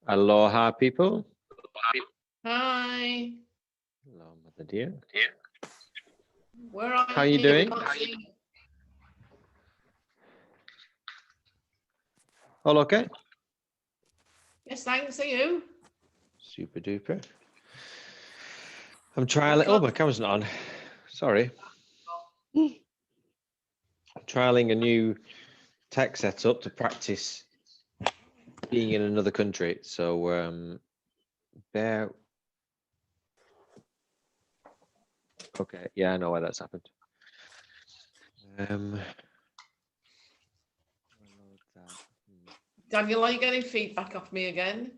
Aloha, people. Hi. Hello, mother dear. Where are How are you doing? All okay? Yes, thanks. Are you? Super duper. I'm trialing. Oh, my camera's not on. Sorry. I'm trialing a new tech setup to practice being in another country. So bear. Okay, yeah, I know why that's happened. Daniel, are you getting feedback off me again?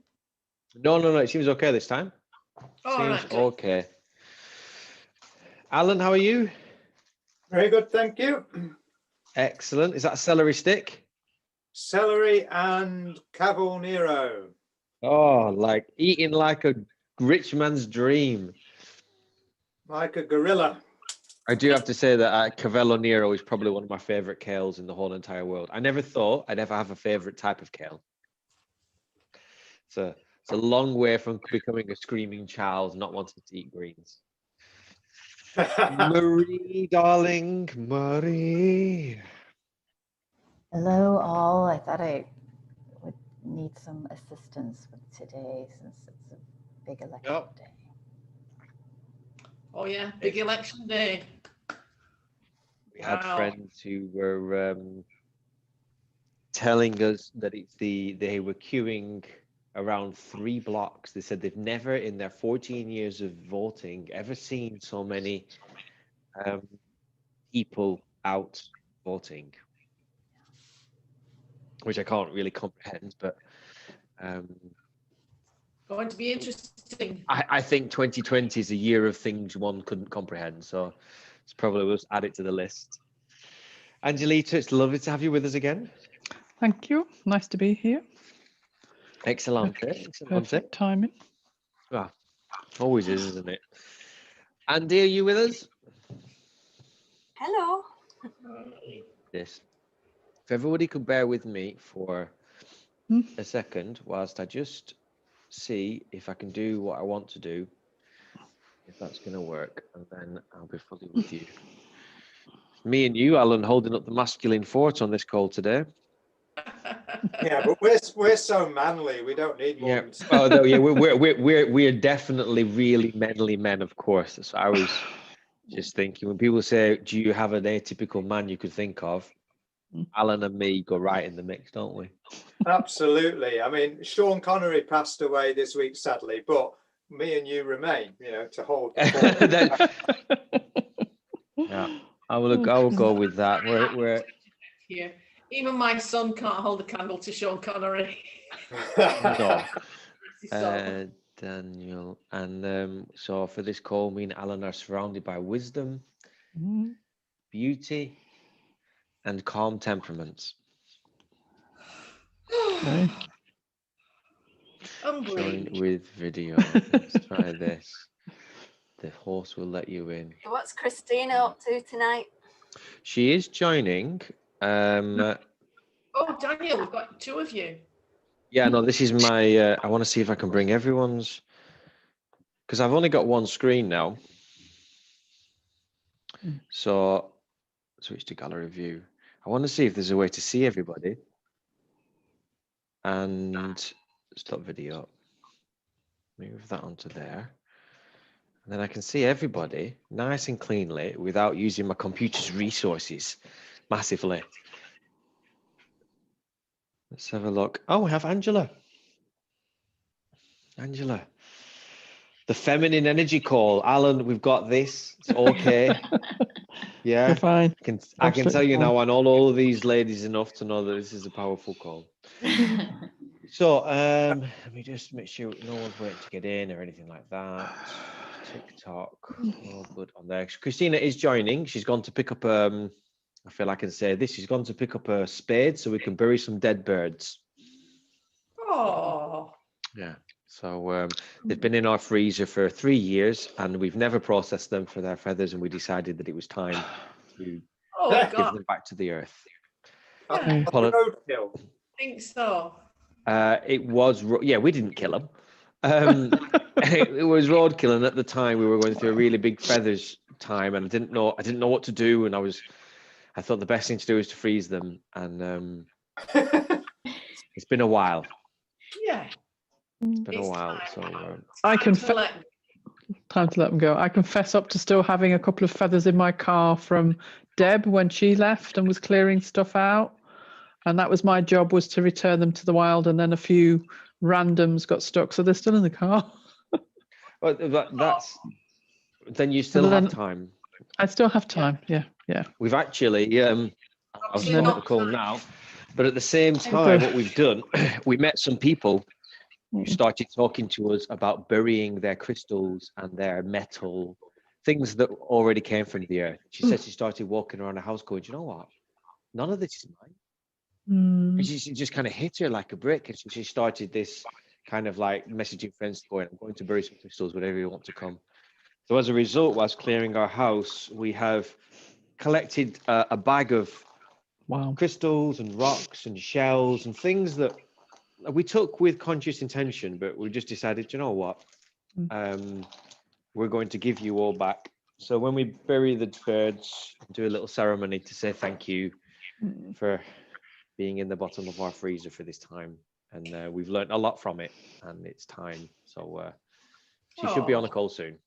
No, it seems okay this time. Oh, Seems right, okay. Alan, how are you? Very good, thank you. Excellent. Is that a celery stick? Celery and Cavall Nero. Oh, like eating like a rich man's dream. Like a gorilla. I do have to say that Cavello Nero is probably one of my favorite kales in the whole entire world. I never thought I'd ever have a favorite type of kale. It's a long way from becoming a screaming child not wanting to eat greens. Marie, darling, Marie. Hello, all. I thought I would need some assistance with today since it's a big election day. Oh, yeah, big election day. We had friends who were telling us that they were queuing around 3 blocks. They said they've never in their 14 years of voting ever seen so many people out voting, which I can't really comprehend, but going to be interesting. I think 2020 is a year of things one couldn't comprehend, so it's probably we'll add it to the list. Angelita, it's lovely to have you with us again. Thank you. Nice to be here. Excellent. Perfect timing. Well, always is, isn't it? Andy, are you with us? Hello. Yes. If everybody could bear with me for a second whilst I just see if I can do what I want to do, if that's going to work, and then I'll be fully with you. Me and you, Alan, holding up the masculine fort on this call today. Yeah, but we're so manly. We don't need more. Yeah. Oh no, yeah, we're definitely really manly men, of course. So I was just thinking when people say, "Do you have an atypical man you could think of?" Alan and me go right in the mix, don't we? Absolutely. I mean, Sean Connery passed away this week, sadly, but me and you remain, to hold. Yeah, I will go with that. We're here. Even my son can't hold a candle to Sean Connery. no. Daniel, and so for this call, me and Alan are surrounded by wisdom, beauty, and calm temperaments. Okay. Join with video. Let's try this. The host will let you in. What's Christina up to tonight? She is joining. Oh, Daniel, we've got 2 of you. Yeah, no, this is my. I want to see if I can bring everyone's, because I've only got one screen now. So switch to gallery view. I want to see if there's a way to see everybody. And stop video. Move that onto there. And then I can see everybody nice and cleanly without using my computer's resources massively. Let's have a look. Oh, we have Angela. Angela. The feminine energy call. Alan, we've got this. It's okay. Yeah, You're fine. I can Absolutely tell you fine. now, I know all of these ladies enough to know that this is a powerful call. So let me just make sure no one's waiting to get in or anything like that. TikTok, all good on there. Christina is joining. She's gone to pick up I feel I can say this. She's gone to pick up a spade so we can bury some dead birds. Oh, Yeah. So they've been in our freezer for 3 years and we've never processed them for their feathers, and we decided that it was time to oh Yeah. give God, them back to the earth. yeah, Roadkill. I think so. It was, yeah, we didn't kill them. It was roadkill, and at the time we were going through a really big feathers time, and I didn't know what to do, and I thought the best thing to do is to freeze them, and it's been a while. Yeah, It's been a it's while, time so now. I Time can to let Time to let them go. I confess up to still having a couple of feathers in my car from Deb when she left and was clearing stuff out. And that was my job, was to return them to the wild, and then a few randoms got stuck, so they're still in the car. Well, then you still have time. I still have time. Yeah. We've actually, I'll Obviously stop not the call time. now, but at the same time, good. what we've done, we met some people who Mm. started talking to us about burying their crystals and their metal, things that already came from the earth. She said she started walking around the house going, "Do you know what? None of this is mine." And she just kind of hit her like a brick. And she started this kind of like messaging friends going, "I'm going to bury some crystals, whatever you want to come." So as a result, whilst clearing our house, we have collected a bag of Wow. crystals and rocks and shells and things that we took with conscious intention, but we just decided, you know what, we're going to give you all back. So when we bury the birds, do a little ceremony to say thank you for being in the bottom of our freezer for this time, and we've learned a lot from it, and it's time. So she should be on a call soon.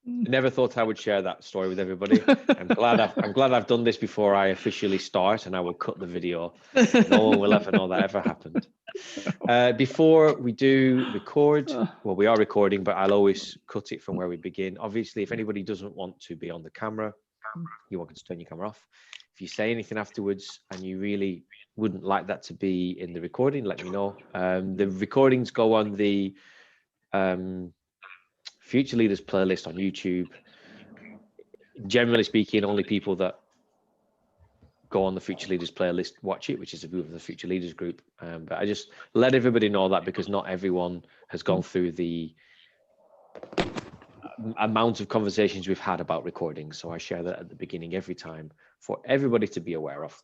I never thought I would share that story with everybody. I'm glad I've done this before I officially start, and I will cut the video. No one will ever know that ever happened. Before we do record, well, we are recording, but I'll always cut it from where we begin. Obviously, if anybody doesn't want to be on the camera, you want to turn your camera off. If you say anything afterwards and you really wouldn't like that to be in the recording, let me know. The recordings go on the Future Leaders playlist on YouTube. Generally speaking, only people that go on the Future Leaders playlist watch it, which is a group of the Future Leaders group. But I just let everybody know that, because not everyone has gone through the amount of conversations we've had about recording. So I share that at the beginning every time for everybody to be aware of.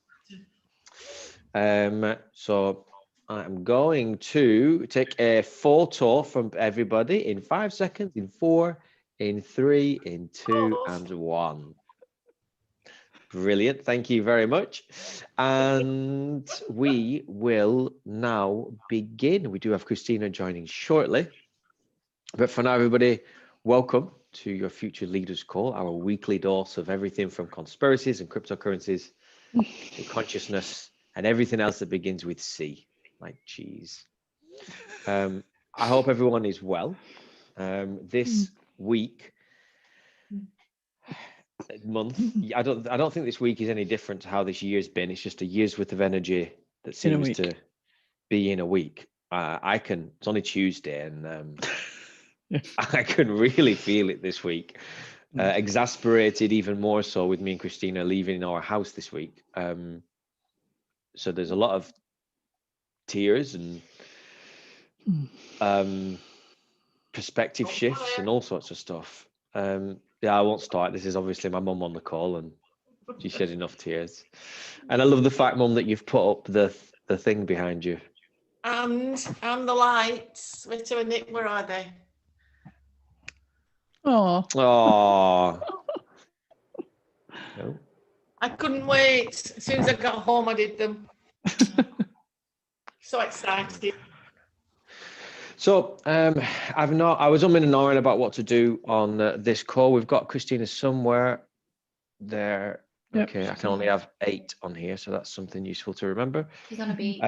So I'm going to take a photo from everybody in 5 seconds, in 4, in 3, in 2, and 1. Brilliant. Thank you very much. And we will now begin. We do have Christina joining shortly. But for now, everybody, welcome to your Future Leaders Call, our weekly dose of everything from conspiracies and cryptocurrencies to consciousness and everything else that begins with C, like cheese. I hope everyone is well. This week, month, I don't think this week is any different to how this year's been. It's just a year's worth of energy that seems to be in a week. It's only Tuesday, and I can really feel it this week. Exasperated even more so with me and Christina leaving our house this week. So there's a lot of tears and perspective shifts and all sorts of stuff. Yeah, I won't start. This is obviously my mum on the call, and she shed enough tears. And I love the fact, Mum, that you've put up the thing behind you. And the lights. Rita and Nick, where are they? Oh. No. I couldn't wait. As soon as I got home, I did them. So excited. So I was umming and ahhing about what to do on this call. We've got Christina somewhere there. Yep. Okay, I can only have 8 on here, so that's something useful to remember. She's on a beach.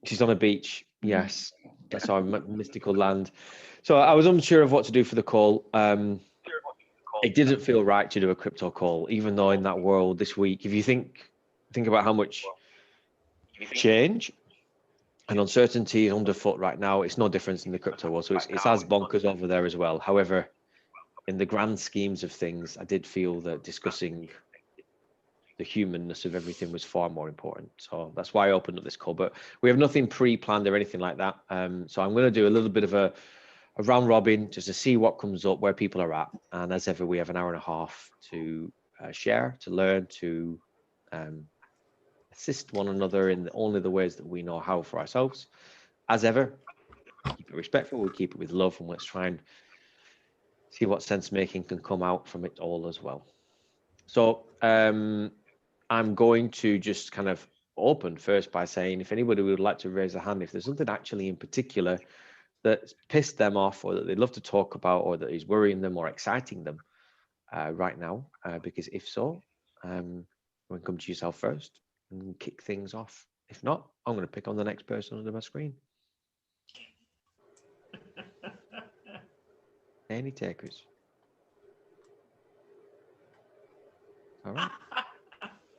She's on a beach. Yes, that's our mystical land. So I was unsure of what to do for the call. it didn't feel right to do a crypto call, even though in that world this week, if you think about how much change and uncertainty is underfoot right now, it's no difference in the crypto world. So it's as bonkers over there as well. However, in the grand schemes of things, I did feel that discussing the humanness of everything was far more important. So that's why I opened up this call. But we have nothing pre-planned or anything like that. So I'm going to do a little bit of a round robin just to see what comes up, where people are at. And as ever, we have an hour and a half to share, to learn, to assist one another in only the ways that we know how for ourselves. As ever, keep it respectful, we'll keep it with love, and let's try and see what sense making can come out from it all as well. So I'm going to just kind of open first by saying, if anybody would like to raise a hand, if there's something actually in particular that's pissed them off, or that they'd love to talk about, or that is worrying them or exciting them right now, because if so, we'll come to yourself first and kick things off. If not, I'm going to pick on the next person under my screen. Any takers? All right.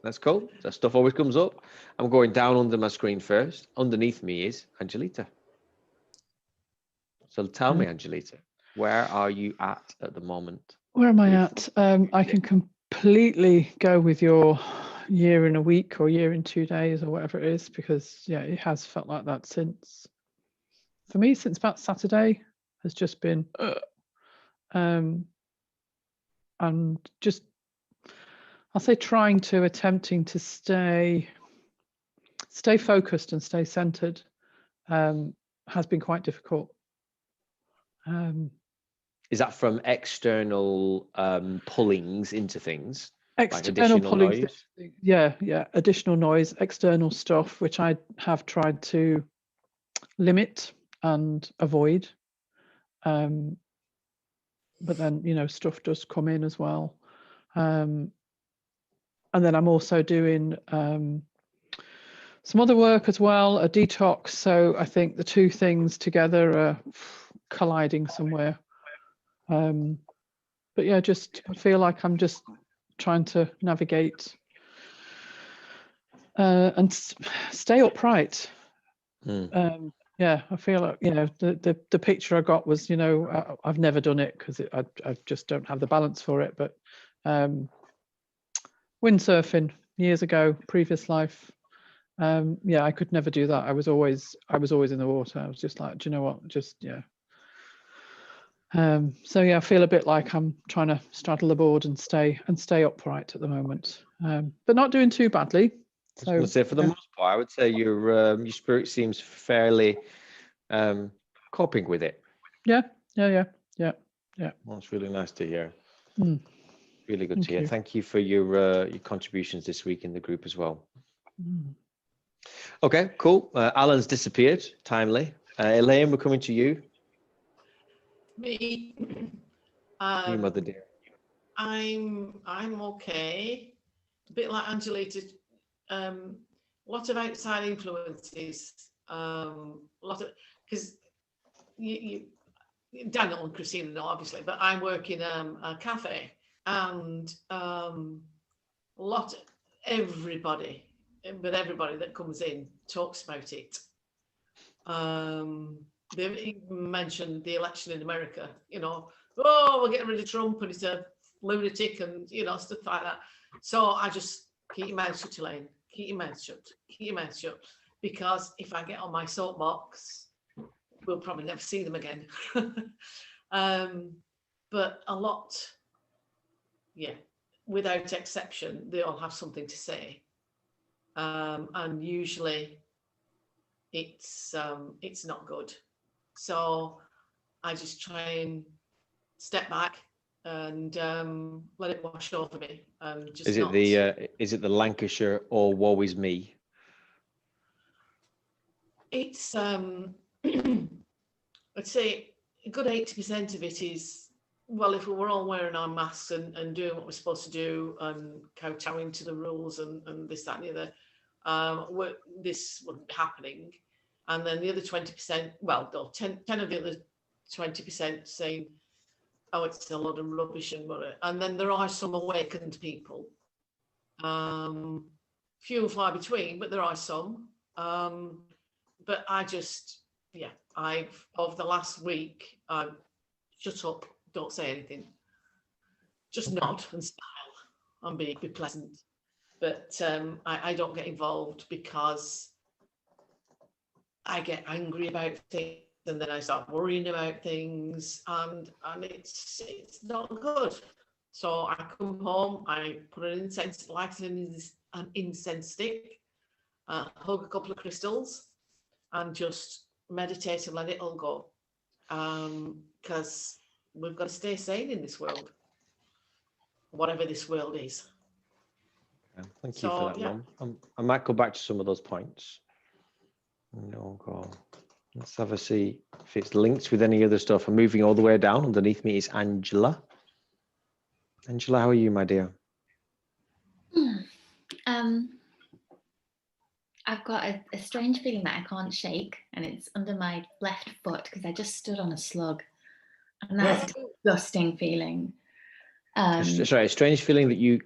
That's cool. That stuff always comes up. I'm going down under my screen first. Underneath me is Angelita. So tell me, Angelita, where are you at the moment? Where am I at? I can completely go with your year in a week or year in 2 days or whatever it is, because yeah, it has felt like that for me since about Saturday has just been and just, I'll say attempting to stay focused and stay centered has been quite difficult. Is that from external pullings into things? External like pullings, noise? yeah, additional noise, external stuff, which I have tried to limit and avoid. But then, stuff does come in as well. And then I'm also doing some other work as well, a detox. So I think the two things together are colliding somewhere. But yeah, I feel like I'm just trying to navigate and stay upright. Yeah, I feel like, the picture I got was, I've never done it because I just don't have the balance for it. But windsurfing years ago, previous life, yeah, I could never do that. I was always in the water. I was just like, do you know what? Just yeah. So yeah, I feel a bit like I'm trying to straddle the board and stay upright at the moment, but not doing too badly. So I was going to say, for the most part, I would say your spirit seems fairly coping with it. Yeah. That's really nice to hear. Really good Thank to hear. you. Thank you for your contributions this week in the group as well. Okay, cool. Alan's disappeared. Timely. Elaine, we're coming to you. Me. You, mother dear. I'm okay. A bit like Angelita. Lot of outside influences. Lot of, because you Daniel and Christina know obviously, but I work in a cafe, and everybody that comes in talks about it. They mentioned the election in America, oh, we're getting rid of Trump and he's a lunatic and, stuff like that. So I just keep your mouth shut, Elaine. Keep your mouth shut. Because if I get on my soapbox, we'll probably never see them again. But a lot, yeah, without exception, they all have something to say. And usually it's not good. So I just try and step back and let it wash over me. And just is it the Lancashire or woe is me? It's I'd say a good 80% of it is, well, if we were all wearing our masks and doing what we're supposed to do and kowtowing to the rules and this, that, and the other, this wouldn't be happening. And then the other 20%, well, no, 10 of the other 20% saying, oh, it's a lot of rubbish and then there are some awakened people. Few and far between, but there are some. But I just, yeah, over the last week, shut up, don't say anything. Just nod and smile and be pleasant. But I don't get involved because I get angry about things and then I start worrying about things and it's not good. So I come home, I put an incense, light an incense stick, hug a couple of crystals and just meditate and let it all go. Because we've got to stay sane in this world, whatever this world is. Thank you for that, Mum. I might go back to some of those points. No, go. Let's have a see if it's linked with any other stuff. I'm moving all the way down. Underneath me is Angela. Angela, how are you, my dear? I've got a strange feeling that I can't shake, and it's under my left foot because I just stood on a slug, and that's a disgusting feeling. Sorry, a strange feeling that you.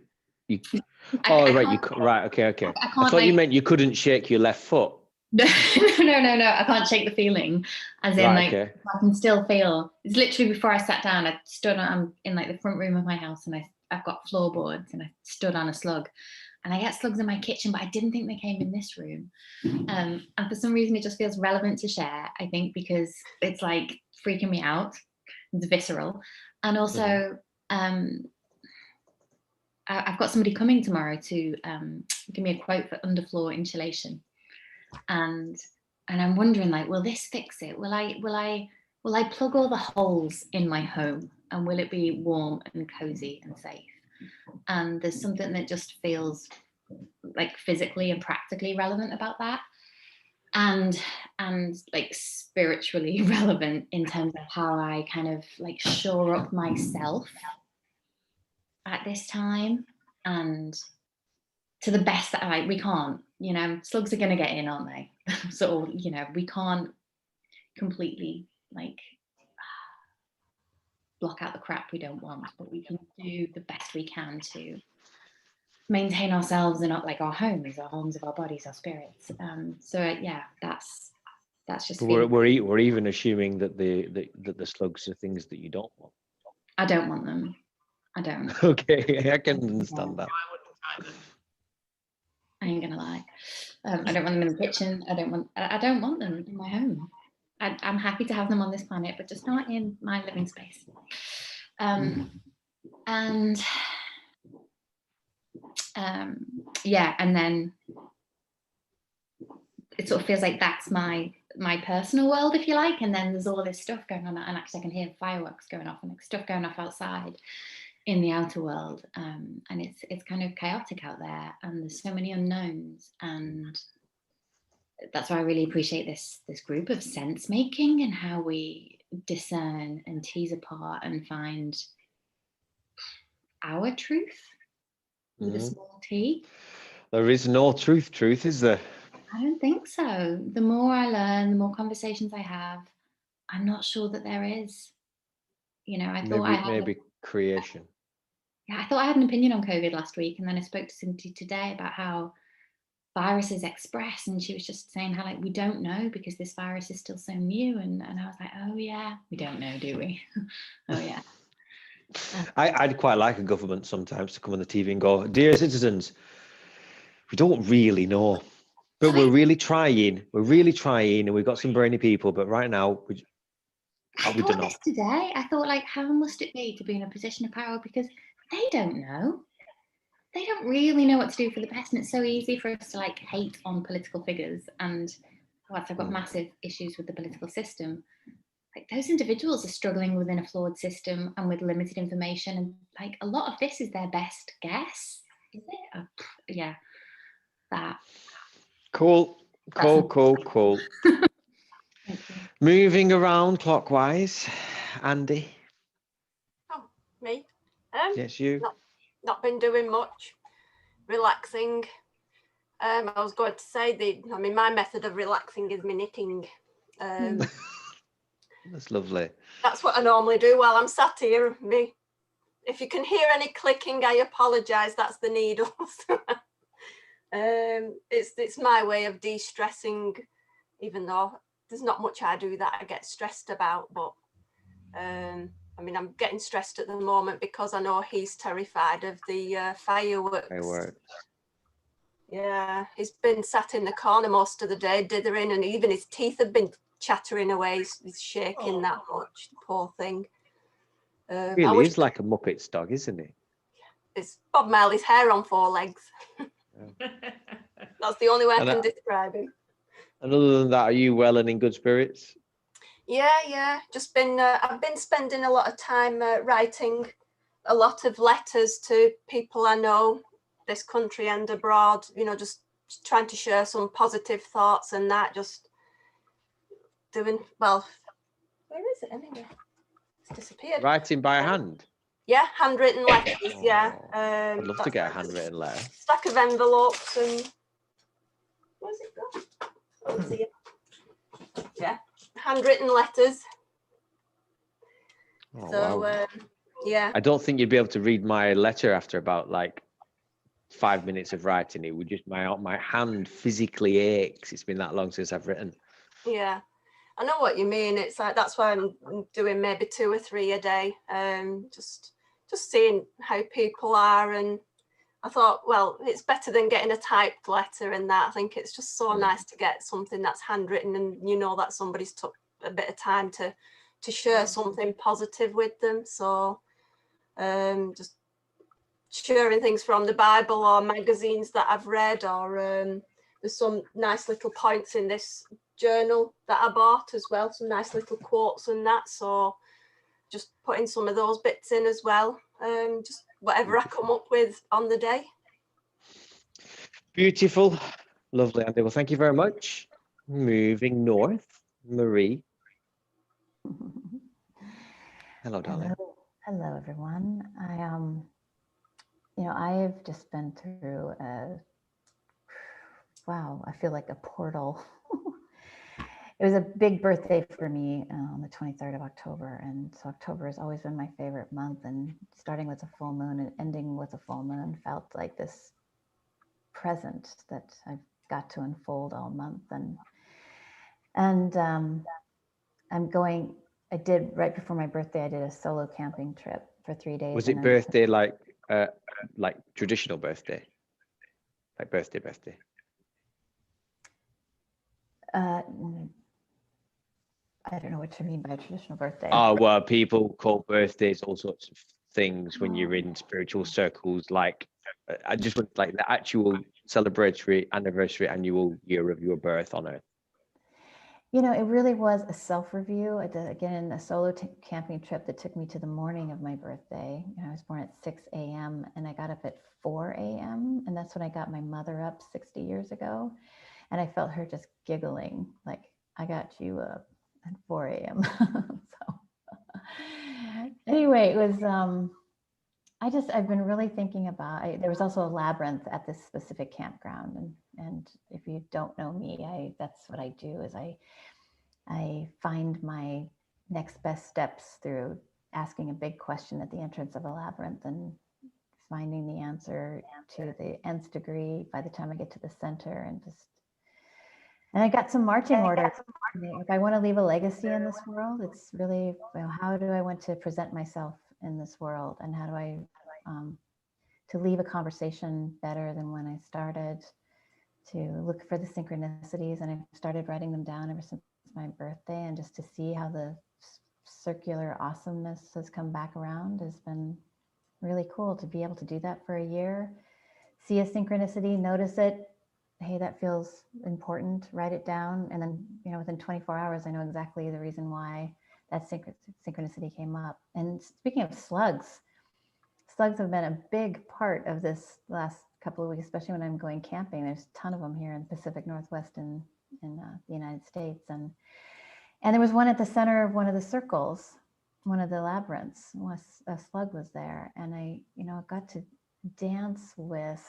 Right. Okay. I thought you meant you couldn't shake your left foot. No. I can't shake the feeling, as in I can still feel. It's literally before I sat down. I stood. I'm in like the front room of my house, and I've got floorboards, and I stood on a slug. And I get slugs in my kitchen, but I didn't think they came in this room. And for some reason, it just feels relevant to share, I think, because it's like freaking me out. It's visceral. And also, I've got somebody coming tomorrow to give me a quote for underfloor insulation. And I'm wondering, like, will this fix it? Will I plug all the holes in my home? And will it be warm and cozy and safe? And there's something that just feels like physically and practically relevant about that, and like spiritually relevant in terms of how I kind of like shore up myself at this time, and to the best that we can't, slugs are going to get in, aren't they? So we can't completely like block out the crap we don't want, but we can do the best we can to maintain ourselves and not like our homes of our bodies, our spirits. So yeah, that's just. We're even assuming that the slugs are things that you don't want. I don't want them. I don't. Okay, I can understand that. I ain't gonna lie. I don't want them in the kitchen. I don't want them in my home. I'm happy to have them on this planet, but just not in my living space. And then it sort of feels like that's my personal world, if you like. And then there's all this stuff going on, and actually I can hear fireworks going off and like stuff going off outside in the outer world. And it's kind of chaotic out there, and there's so many unknowns, and that's why I really appreciate this group of sense making and how we discern and tease apart and find our truth with a small t. There is no truth, is there? I don't think so. The more I learn, the more conversations I have, I'm not sure that there is. I thought maybe creation. Yeah, I thought I had an opinion on COVID last week, and then I spoke to Cynthia today about how viruses express, and she was just saying how like we don't know because this virus is still so new, and I was like, oh yeah, we don't know, do we? Oh yeah. I'd quite like a government sometimes to come on the TV and go, dear citizens, we don't really know, but we're really trying, and we've got some brainy people, but right now we don't know. Today I thought, like, how must it be to be in a position of power, because they don't know. They don't really know what to do for the best, and it's so easy for us to like hate on political figures. And whilst I've got massive issues with the political system, like those individuals are struggling within a flawed system and with limited information, and like a lot of this is their best guess, is it? Yeah, that. Cool. Moving around clockwise, Andy. Oh, me. Yes, you. Not been doing much, relaxing. I was going to say my method of relaxing is my knitting. That's lovely. That's what I normally do while I'm sat here. Me, if you can hear any clicking, I apologise. That's the needles. It's my way of de-stressing, even though there's not much I do that I get stressed about. But I mean, I'm getting stressed at the moment because I know he's terrified of the fireworks. Yeah, he's been sat in the corner most of the day, dithering, and even his teeth have been chattering away. He's shaking that much, the poor thing. Really is like a Muppet's dog, isn't he? It's Bob Marley's hair on 4 legs. That's the only way I can describe him. And other than that, are you well and in good spirits? Yeah. Just been. I've been spending a lot of time writing a lot of letters to people I know, this country and abroad. You know, just trying to share some positive thoughts and that. Just doing well. Where is it anyway? It's disappeared. Writing by hand? Yeah, handwritten letters. Yeah. I'd love to get a handwritten letter. Stack of envelopes and. Where's it gone? Oh, it's here. Yeah, handwritten letters. Oh, So wow. yeah. I don't think you'd be able to read my letter after about like 5 minutes of writing. It would just, my hand physically aches. It's been that long since I've written. Yeah, I know what you mean. It's like, that's why I'm doing maybe 2 or 3 a day. Just seeing how people are, and I thought, well, it's better than getting a typed letter and that. I think it's just so nice to get something that's handwritten, and you know that somebody's took a bit of time to share something positive with them. So just sharing things from the Bible or magazines that I've read, or there's some nice little points in this journal that I bought as well, some nice little quotes and that. So just putting some of those bits in as well. Just whatever I come up with on the day. Beautiful. Lovely, Andy. Well, thank you very much. Moving north, Marie. Hello, darling. Hello, everyone. I've just been through wow, I feel like a portal. It was a big birthday for me on the 23rd of October. And so October has always been my favorite month, and starting with a full moon and ending with a full moon felt like this present that I've got to unfold all month. And I did, right before my birthday, I did a solo camping trip for 3 days. Was it birthday like traditional birthday? Like birthday? I don't know what you mean by traditional birthday. Oh, well, people call birthdays all sorts of things when you're in spiritual circles. Like, I just want like the actual celebratory anniversary annual year of your birth on Earth. You know, it really was a self-review. I did, again, a solo camping trip that took me to the morning of my birthday. I was born at 6 a.m. and I got up at 4 a.m. And that's when I got my mother up 60 years ago. And I felt her just giggling, like, I got you up at 4 a.m. So anyway, it was, I've been really thinking about, there was also a labyrinth at this specific campground. And if you don't know me, that's what I do, is I find my next best steps through asking a big question at the entrance of a labyrinth and finding the answer to the nth degree by the time I get to the center, and I got some marching orders. If I want to leave a legacy in this world, it's really, how do I want to present myself in this world, and how do I to leave a conversation better than when I started, to look for the synchronicities. And I've started writing them down ever since my birthday, and just to see how the circular awesomeness has come back around has been really cool. To be able to do that for a year, see a synchronicity, notice it, hey, that feels important, write it down, and then, within 24 hours, I know exactly the reason why that synchronicity came up. And speaking of slugs have been a big part of this last couple of weeks, especially when I'm going camping. There's a ton of them here in the Pacific Northwest in the United States. And there was one at the center of one of the circles, one of the labyrinths. A slug was there. And I got to dance with,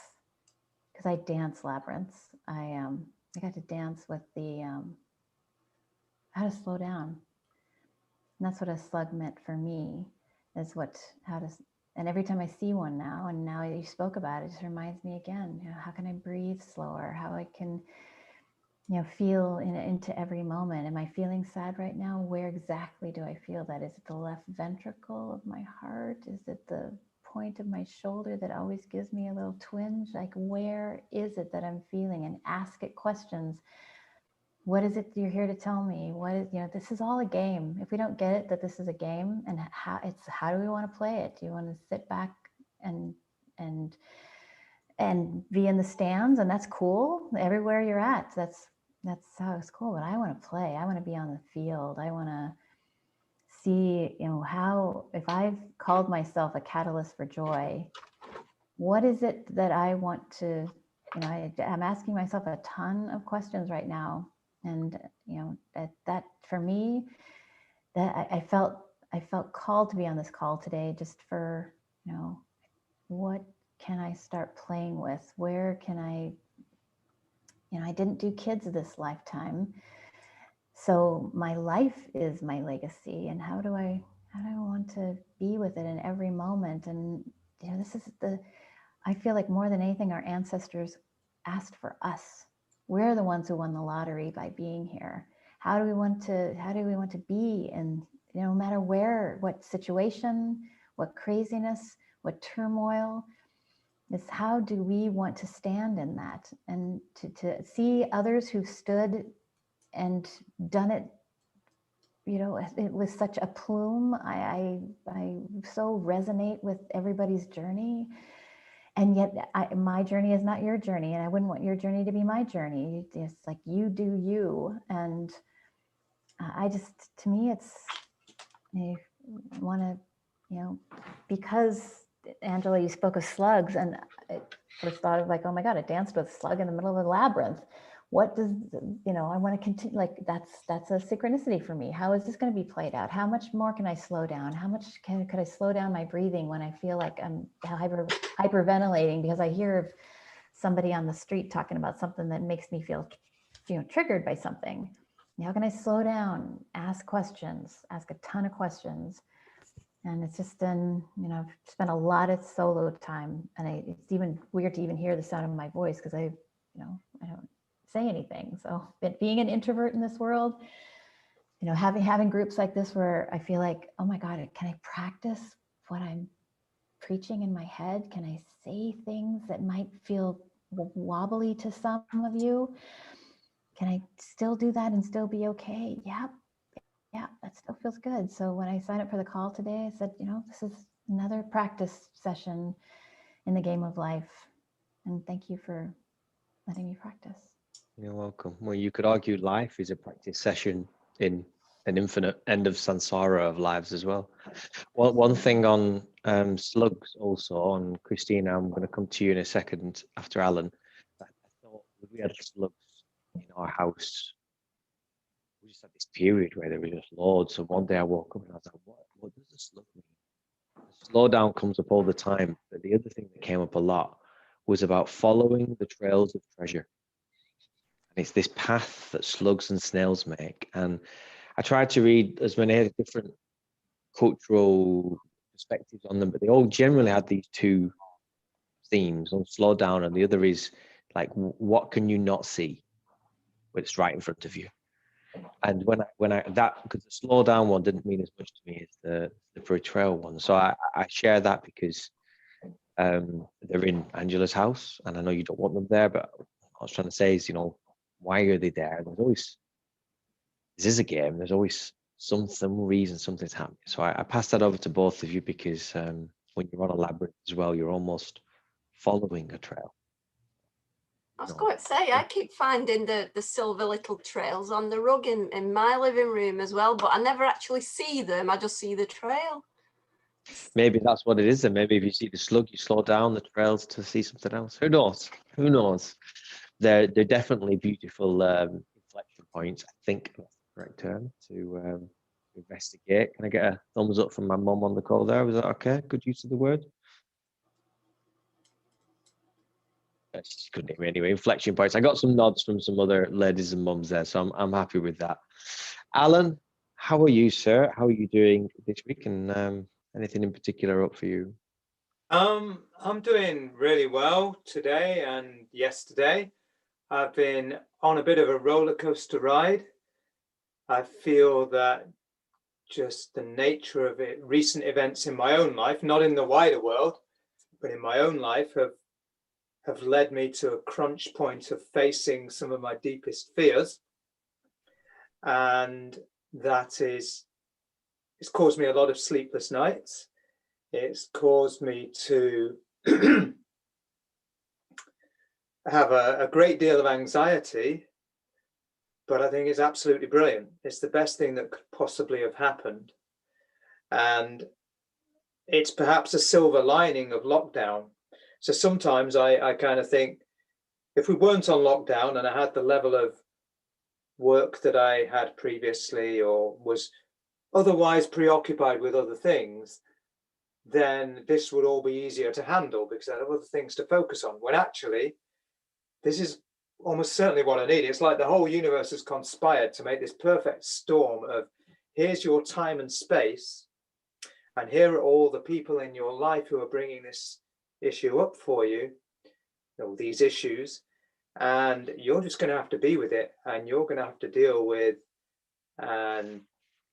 because I dance labyrinths, I got to dance with the, how to slow down. And that's what a slug meant for me, is and every time I see one now, and now you spoke about it, it just reminds me again, how can I breathe slower? How I can, feel into every moment. Am I feeling sad right now? Where exactly do I feel that? Is it the left ventricle of my heart? Is it the point of my shoulder that always gives me a little twinge? Like, where is it that I'm feeling? And ask it questions. What is it you're here to tell me? What is, this is all a game. If we don't get it, that this is a game, and how do we want to play it? Do you want to sit back and be in the stands? And that's cool. Everywhere you're at, that's how it's cool. But I want to play. I want to be on the field. I want to see, how, if I've called myself a catalyst for joy, what is it that I want to, I'm asking myself a ton of questions right now. And, that for me, that I felt called to be on this call today, just for, what can I start playing with? Where can I didn't do kids this lifetime. So my life is my legacy. And how do I want to be with it in every moment? And, this is I feel like more than anything, our ancestors asked for us. We're the ones who won the lottery by being here. How do we want to be? And, no matter where, what situation, what craziness, what turmoil, is how do we want to stand in that? And to see others who've stood and done it, with such a plume. I so resonate with everybody's journey. And yet my journey is not your journey, and I wouldn't want your journey to be my journey. It's like, you do you. And to me, I want to, because Angela, you spoke of slugs, and I first thought of like, oh my God, I danced with a slug in the middle of a labyrinth. What does, I want to continue, like, that's a synchronicity for me. How is this going to be played out? How much more can I slow down? How much could I slow down my breathing when I feel like I'm hyperventilating because I hear somebody on the street talking about something that makes me feel, triggered by something? How can I slow down, ask questions, ask a ton of questions? And it's just been, I've spent a lot of solo time, and it's even weird to even hear the sound of my voice because I don't say anything. So, but being an introvert in this world, having groups like this where I feel like, oh my God, can I practice what I'm preaching in my head? Can I say things that might feel wobbly to some of you? Can I still do that and still be okay? Yeah, that still feels good. So when I signed up for the call today, I said, this is another practice session in the game of life. And thank you for letting me practice. You're welcome. Well, you could argue life is a practice session in an infinite end of samsara of lives as well. One thing on slugs also, on Christina, I'm going to come to you in a second after Alan. I thought we had slugs in our house. We just had this period where there were just loads. So one day I woke up and I was like, what does a slug mean? Slowdown comes up all the time. But the other thing that came up a lot was about following the trails of treasure. And it's this path that slugs and snails make. And I tried to read as many different cultural perspectives on them, but they all generally had these two themes: on slow down, and the other is like, what can you not see when it's right in front of you? And when I that, because the slow down one didn't mean as much to me as the betrayal one. So I share that because they're in Angela's house, and I know you don't want them there, but what I was trying to say is, why are they there? There's always, this is a game. There's always some reason something's happening. So I pass that over to both of you because when you're on a labyrinth as well, you're almost following a trail. I was going to say, I keep finding the silver little trails on the rug in my living room as well, but I never actually see them. I just see the trail. Maybe that's what it is. And maybe if you see the slug, you slow down the trails to see something else. Who knows? Who knows? They're definitely beautiful inflection points. I think that's the correct term to investigate. Can I get a thumbs up from my mum on the call there? Was that okay? Good use of the word? She couldn't hear me anyway. Inflection points. I got some nods from some other ladies and mums there, so I'm happy with that. Alan, how are you, sir? How are you doing this week? And anything in particular up for you? I'm doing really well today and yesterday. I've been on a bit of a roller coaster ride. I feel that just the nature of it, recent events in my own life, not in the wider world, but in my own life, have led me to a crunch point of facing some of my deepest fears. And that is, it's caused me a lot of sleepless nights. It's caused me to have a great deal of anxiety, but I think it's absolutely brilliant. It's the best thing that could possibly have happened. And it's perhaps a silver lining of lockdown. So sometimes I kind of think, if we weren't on lockdown and I had the level of work that I had previously, or was otherwise preoccupied with other things, then this would all be easier to handle because I have other things to focus on. When actually, this is almost certainly what I need. It's like the whole universe has conspired to make this perfect storm of, here's your time and space, and here are all the people in your life who are bringing this issue up for you, or these issues, and you're just going to have to be with it, and you're going to have to deal with and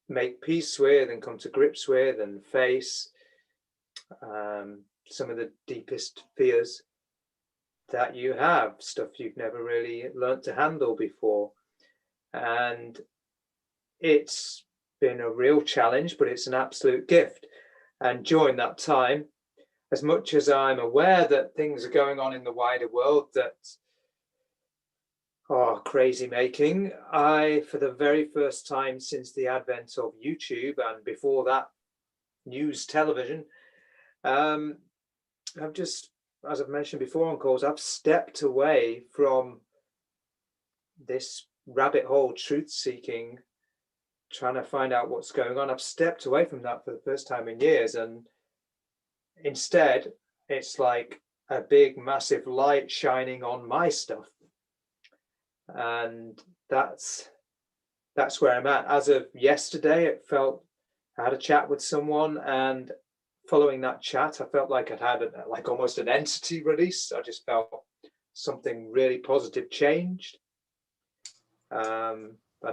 make peace with and come to grips with and face some of the deepest fears that you have, stuff you've never really learned to handle before. And it's been a real challenge, but it's an absolute gift. And during that time, as much as I'm aware that things are going on in the wider world that are crazy making, I, for the very first time since the advent of YouTube and before that, news television, I've just, as I've mentioned before on calls, I've stepped away from this rabbit hole truth seeking, trying to find out what's going on. I've stepped away from that for the first time in years, and instead it's like a big massive light shining on my stuff, and that's where I'm at. As of yesterday, it felt, I had a chat with someone, and following that chat, I felt like I'd had like almost an entity release. I just felt something really positive changed. I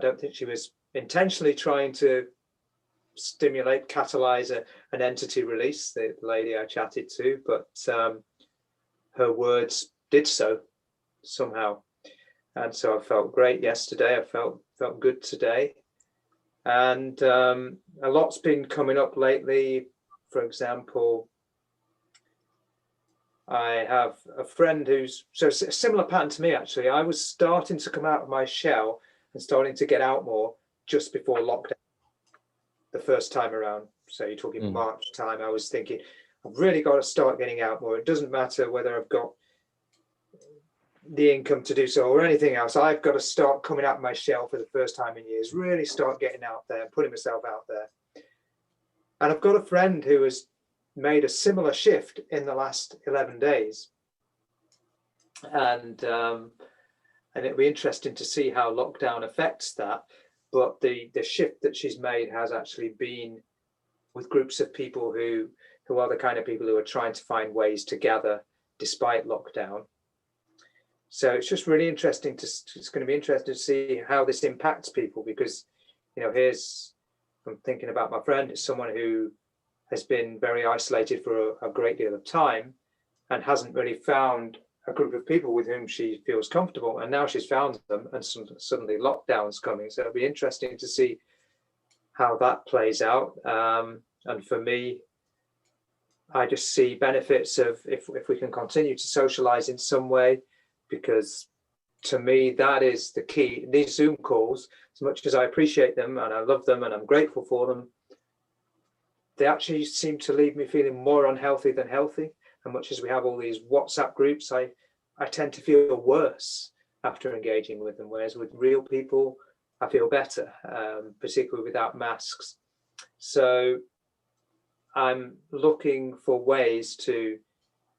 don't think she was intentionally trying to stimulate, catalyze an entity release, the lady I chatted to, but her words did so somehow. And so I felt great yesterday. I felt good today. And a lot's been coming up lately. For example, I have a friend who's, so it's a similar pattern to me actually. I was starting to come out of my shell and starting to get out more just before lockdown, the first time around. So you're talking March time. I was thinking, I've really got to start getting out more. It doesn't matter whether I've got the income to do so or anything else. I've got to start coming out of my shell for the first time in years, really start getting out there and putting myself out there. And I've got a friend who has made a similar shift in the last 11 days. And it'll be interesting to see how lockdown affects that. But the shift that she's made has actually been with groups of people who are the kind of people who are trying to find ways to gather despite lockdown. So it's just really interesting it's going to be interesting to see how this impacts people, because, you know, I'm thinking about my friend, it's someone who has been very isolated for a great deal of time and hasn't really found a group of people with whom she feels comfortable. And now she's found them, and suddenly lockdown's coming. So it'll be interesting to see how that plays out. And for me, I just see benefits of if we can continue to socialize in some way, because to me, that is the key. These Zoom calls, as much as I appreciate them and I love them and I'm grateful for them, they actually seem to leave me feeling more unhealthy than healthy. And much as we have all these WhatsApp groups, I tend to feel worse after engaging with them. Whereas with real people, I feel better, particularly without masks. So I'm looking for ways to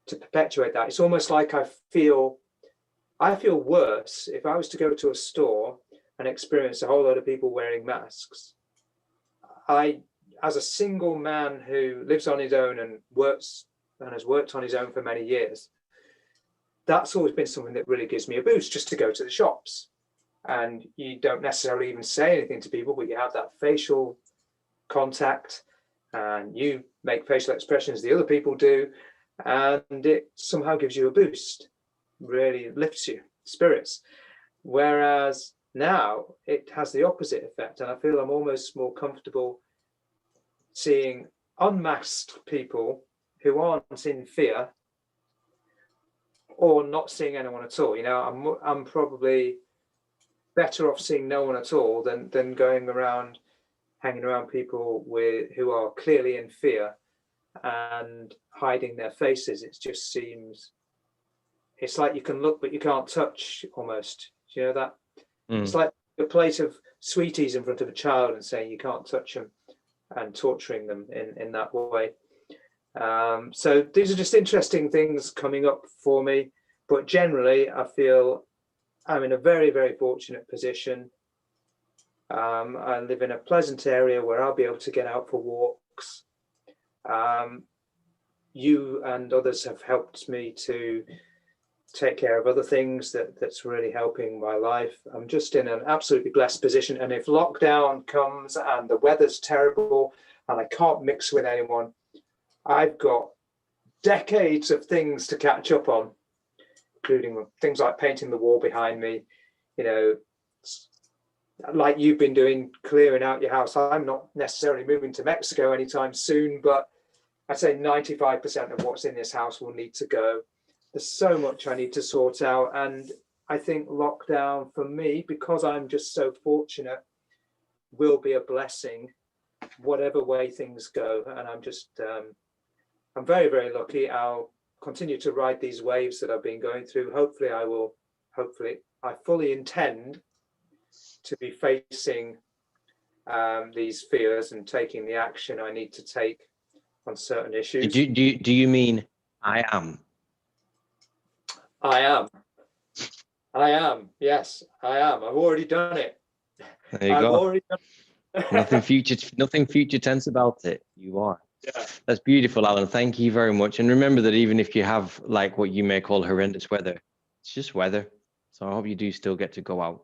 perpetuate that. It's almost like I feel worse if I was to go to a store and experience a whole lot of people wearing masks. as a single man who lives on his own and works and has worked on his own for many years, that's always been something that really gives me a boost, just to go to the shops. And you don't necessarily even say anything to people, but you have that facial contact and you make facial expressions the other people do, and it somehow gives you a boost, really lifts your spirits. Whereas now it has the opposite effect, and I feel I'm almost more comfortable seeing unmasked people who aren't in fear, or not seeing anyone at all. You know, I'm probably better off seeing no one at all than going around, hanging around people who are clearly in fear and hiding their faces. It just seems, it's like you can look but you can't touch almost. Do you know that? It's like a plate of sweeties in front of a child and saying you can't touch them, and torturing them in that way. So these are just interesting things coming up for me, but generally I feel I'm in a very, very fortunate position. I live in a pleasant area where I'll be able to get out for walks. You and others have helped me to take care of other things that's really helping my life. I'm just in an absolutely blessed position. And if lockdown comes and the weather's terrible and I can't mix with anyone, I've got decades of things to catch up on, including things like painting the wall behind me, you know, like you've been doing, clearing out your house. I'm not necessarily moving to Mexico anytime soon, but I'd say 95% of what's in this house will need to go. There's so much I need to sort out. And I think lockdown for me, because I'm just so fortunate, will be a blessing, whatever way things go. And I'm just, I'm very, very lucky. I'll continue to ride these waves that I've been going through. Hopefully I fully intend to be facing these fears and taking the action I need to take on certain issues. Do you mean I am? I am. Yes, I am. I've already done it. There you I've go. already done it. Nothing future tense about it. You are. Yeah. That's beautiful, Alan. Thank you very much. And remember that even if you have like what you may call horrendous weather, it's just weather. So I hope you do still get to go out.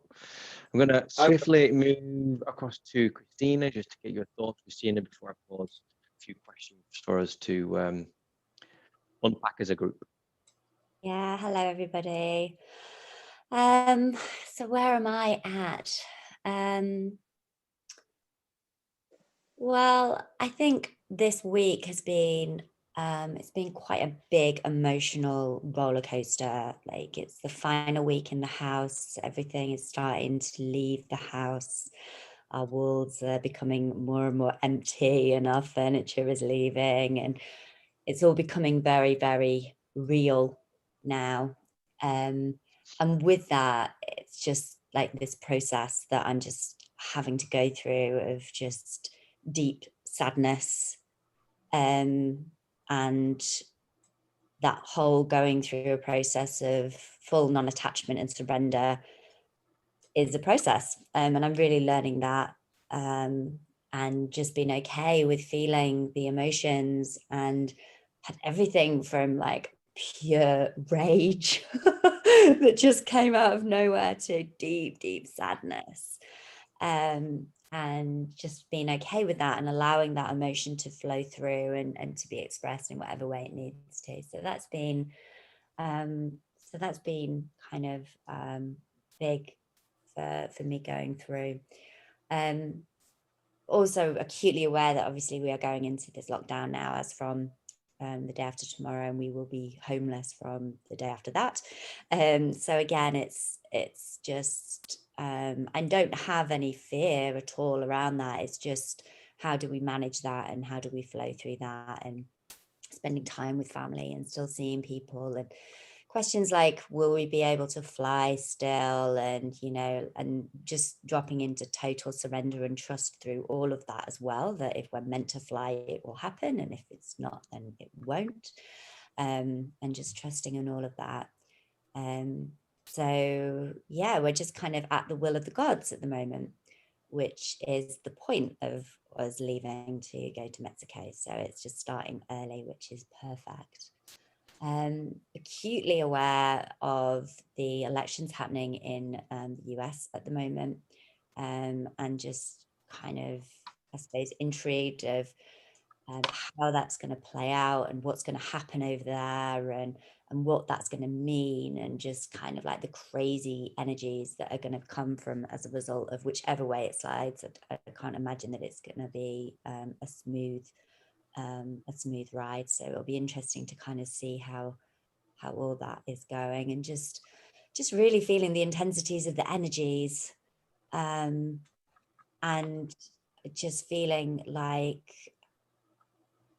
I'm going to swiftly move across to Christina just to get your thoughts, Christina, before I pause a few questions for us to unpack as a group. Yeah, hello everybody. So where am I at? Well, I think this week has been it's been quite a big emotional roller coaster. Like, it's the final week in the house. Everything is starting to leave the house. Our walls are becoming more and more empty, and our furniture is leaving, and it's all becoming very, very real now. And with that, it's just like this process that I'm just having to go through of just deep sadness, and that whole going through a process of full non-attachment and surrender is a process, and I'm really learning that, and just being okay with feeling the emotions, and had everything from like pure rage that just came out of nowhere to deep, deep sadness, and just being okay with that and allowing that emotion to flow through and to be expressed in whatever way it needs to. So that's been kind of big for me going through. Also acutely aware that obviously we are going into this lockdown now as from the day after tomorrow, and we will be homeless from the day after that. So again, it's just I don't have any fear at all around that. It's just, how do we manage that, and how do we flow through that, and spending time with family and still seeing people, and questions like, will we be able to fly still, and and just dropping into total surrender and trust through all of that as well, that if we're meant to fly, it will happen, and if it's not, then it won't, and just trusting in all of that. So yeah, we're just kind of at the will of the gods at the moment, which is the point of was leaving to go to Mexico. So it's just starting early, which is perfect. Acutely aware of the elections happening in the US at the moment, and just kind of, I suppose, intrigued of how that's going to play out and what's going to happen over there, and what that's going to mean, and just kind of like the crazy energies that are going to come from as a result of whichever way it slides. I can't imagine that it's going to be a smooth ride. So it'll be interesting to kind of see how all that is going, and just really feeling the intensities of the energies, and just feeling like,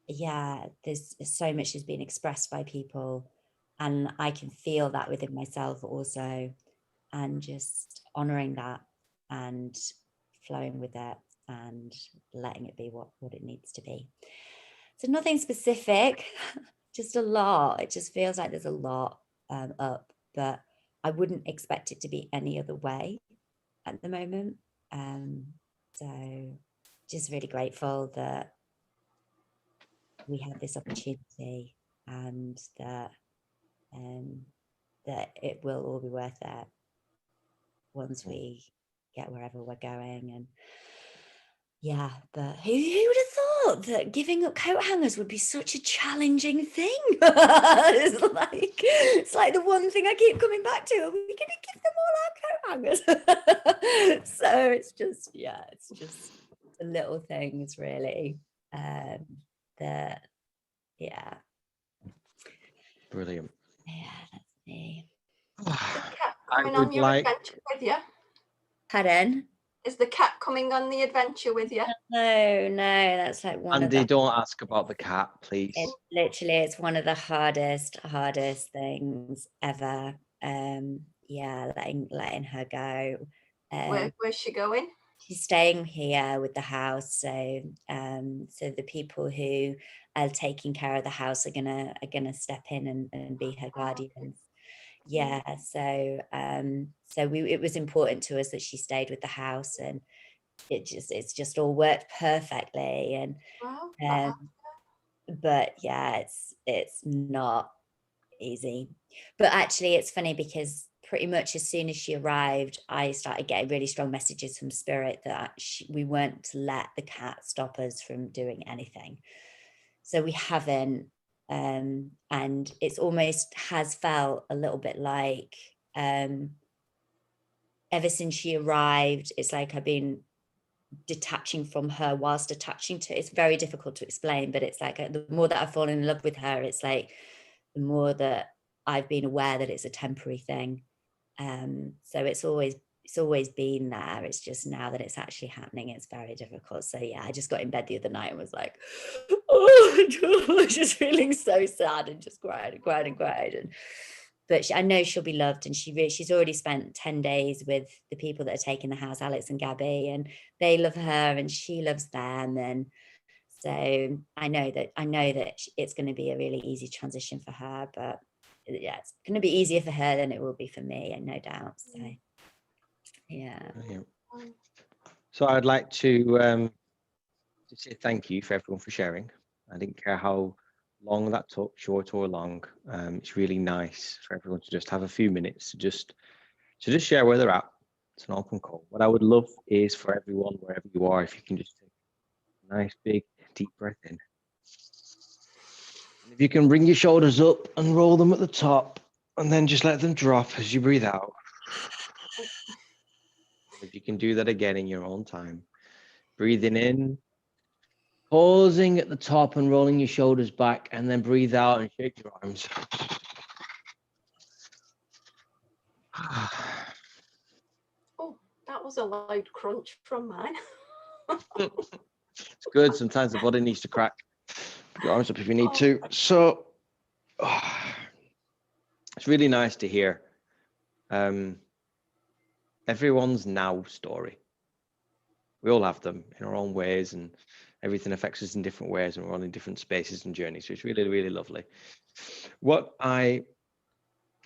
yeah, there's so much has been expressed by people, and I can feel that within myself also, and just honoring that and flowing with it and letting it be what it needs to be. So nothing specific, just a lot. It just feels like there's a lot up, but I wouldn't expect it to be any other way at the moment. So just really grateful that we have this opportunity, and that it will all be worth it once we get wherever we're going. And yeah, but who would have thought that giving up coat hangers would be such a challenging thing? It's like the one thing I keep coming back to. Are we going to give them all our coat hangers? So it's just the little things, really. That, yeah. Brilliant. Yeah, that's me. Is the cat coming on your adventure with you? Pardon? Is the cat coming on the adventure with you? No, that's like one Andy, of the... don't ask about the cat, please. It's one of the hardest things ever. Yeah, letting her go. Where's she going? She's staying here with the house, so the people who are taking care of the house are gonna step in and be her guardians. Yeah, so it was important to us that she stayed with the house, and it's just all worked perfectly. And Wow. but yeah, it's not easy. But actually it's funny, because pretty much as soon as she arrived, I started getting really strong messages from Spirit that we weren't to let the cat stop us from doing anything. So we haven't, and it's almost has felt a little bit like ever since she arrived, it's like I've been detaching from her whilst attaching to. It's very difficult to explain, but it's like the more that I've fallen in love with her, it's like the more that I've been aware that it's a temporary thing. So it's always been there. It's just now that it's actually happening, it's very difficult. So yeah, I just got in bed the other night and was like, oh, just feeling so sad, and just cried. But I know she'll be loved, and she's already spent 10 days with the people that are taking the house, Alex and Gabby, and they love her and she loves them. And so I know that it's going to be a really easy transition for her, but yeah, it's going to be easier for her than it will be for me, and no doubt. So yeah. Brilliant. So I'd like to say thank you for everyone for sharing. I didn't care how long that took, short or long. It's really nice for everyone to just have a few minutes to just share where they're at. It's an open call. What I would love is for everyone, wherever you are, if you can just take a nice big deep breath in. And if you can bring your shoulders up and roll them at the top, and then just let them drop as you breathe out. If you can do that again in your own time, breathing in, pausing at the top and rolling your shoulders back, and then breathe out and shake your arms. Oh, that was a loud crunch from mine. It's good. Sometimes the body needs to crack. Put your arms up if you need to. So it's really nice to hear everyone's now story. We all have them in our own ways, and everything affects us in different ways, and we're all in different spaces and journeys. So it's really, really lovely. What I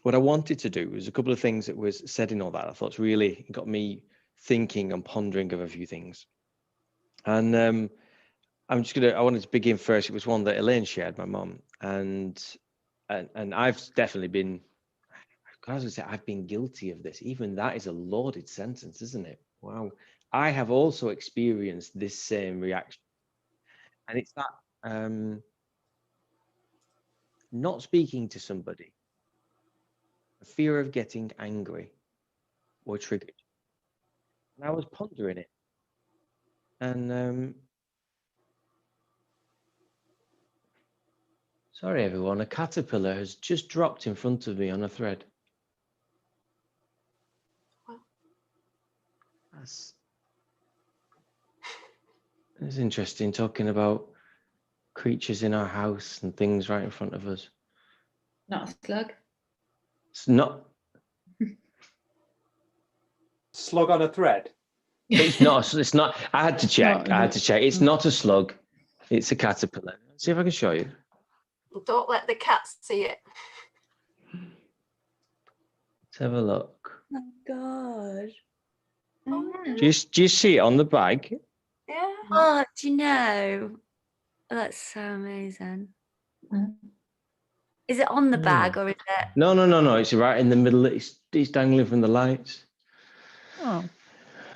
wanted to do was a couple of things that was said in all that. I thought really got me thinking and pondering of a few things. And I wanted to begin first. It was one that Elaine shared, my mum, and I've definitely been, I was gonna say, I've been guilty of this. Even that is a loaded sentence, isn't it? Wow. I have also experienced this same reaction. And it's that not speaking to somebody, the fear of getting angry or triggered. And I was pondering it. And sorry, everyone, a caterpillar has just dropped in front of me on a thread. That's interesting, talking about creatures in our house and things right in front of us. Not a slug. It's not. Slug on a thread. It's not. It's not. I had to check. Not I had to check. It's not a slug. It's a caterpillar. Let's see if I can show you. Don't let the cats see it. Let's have a look. Oh God. Do you see it on the bag? Yeah. Oh, do you know? That's so amazing. Is it on the bag or is it? No. It's right in the middle. It's dangling from the lights. Oh.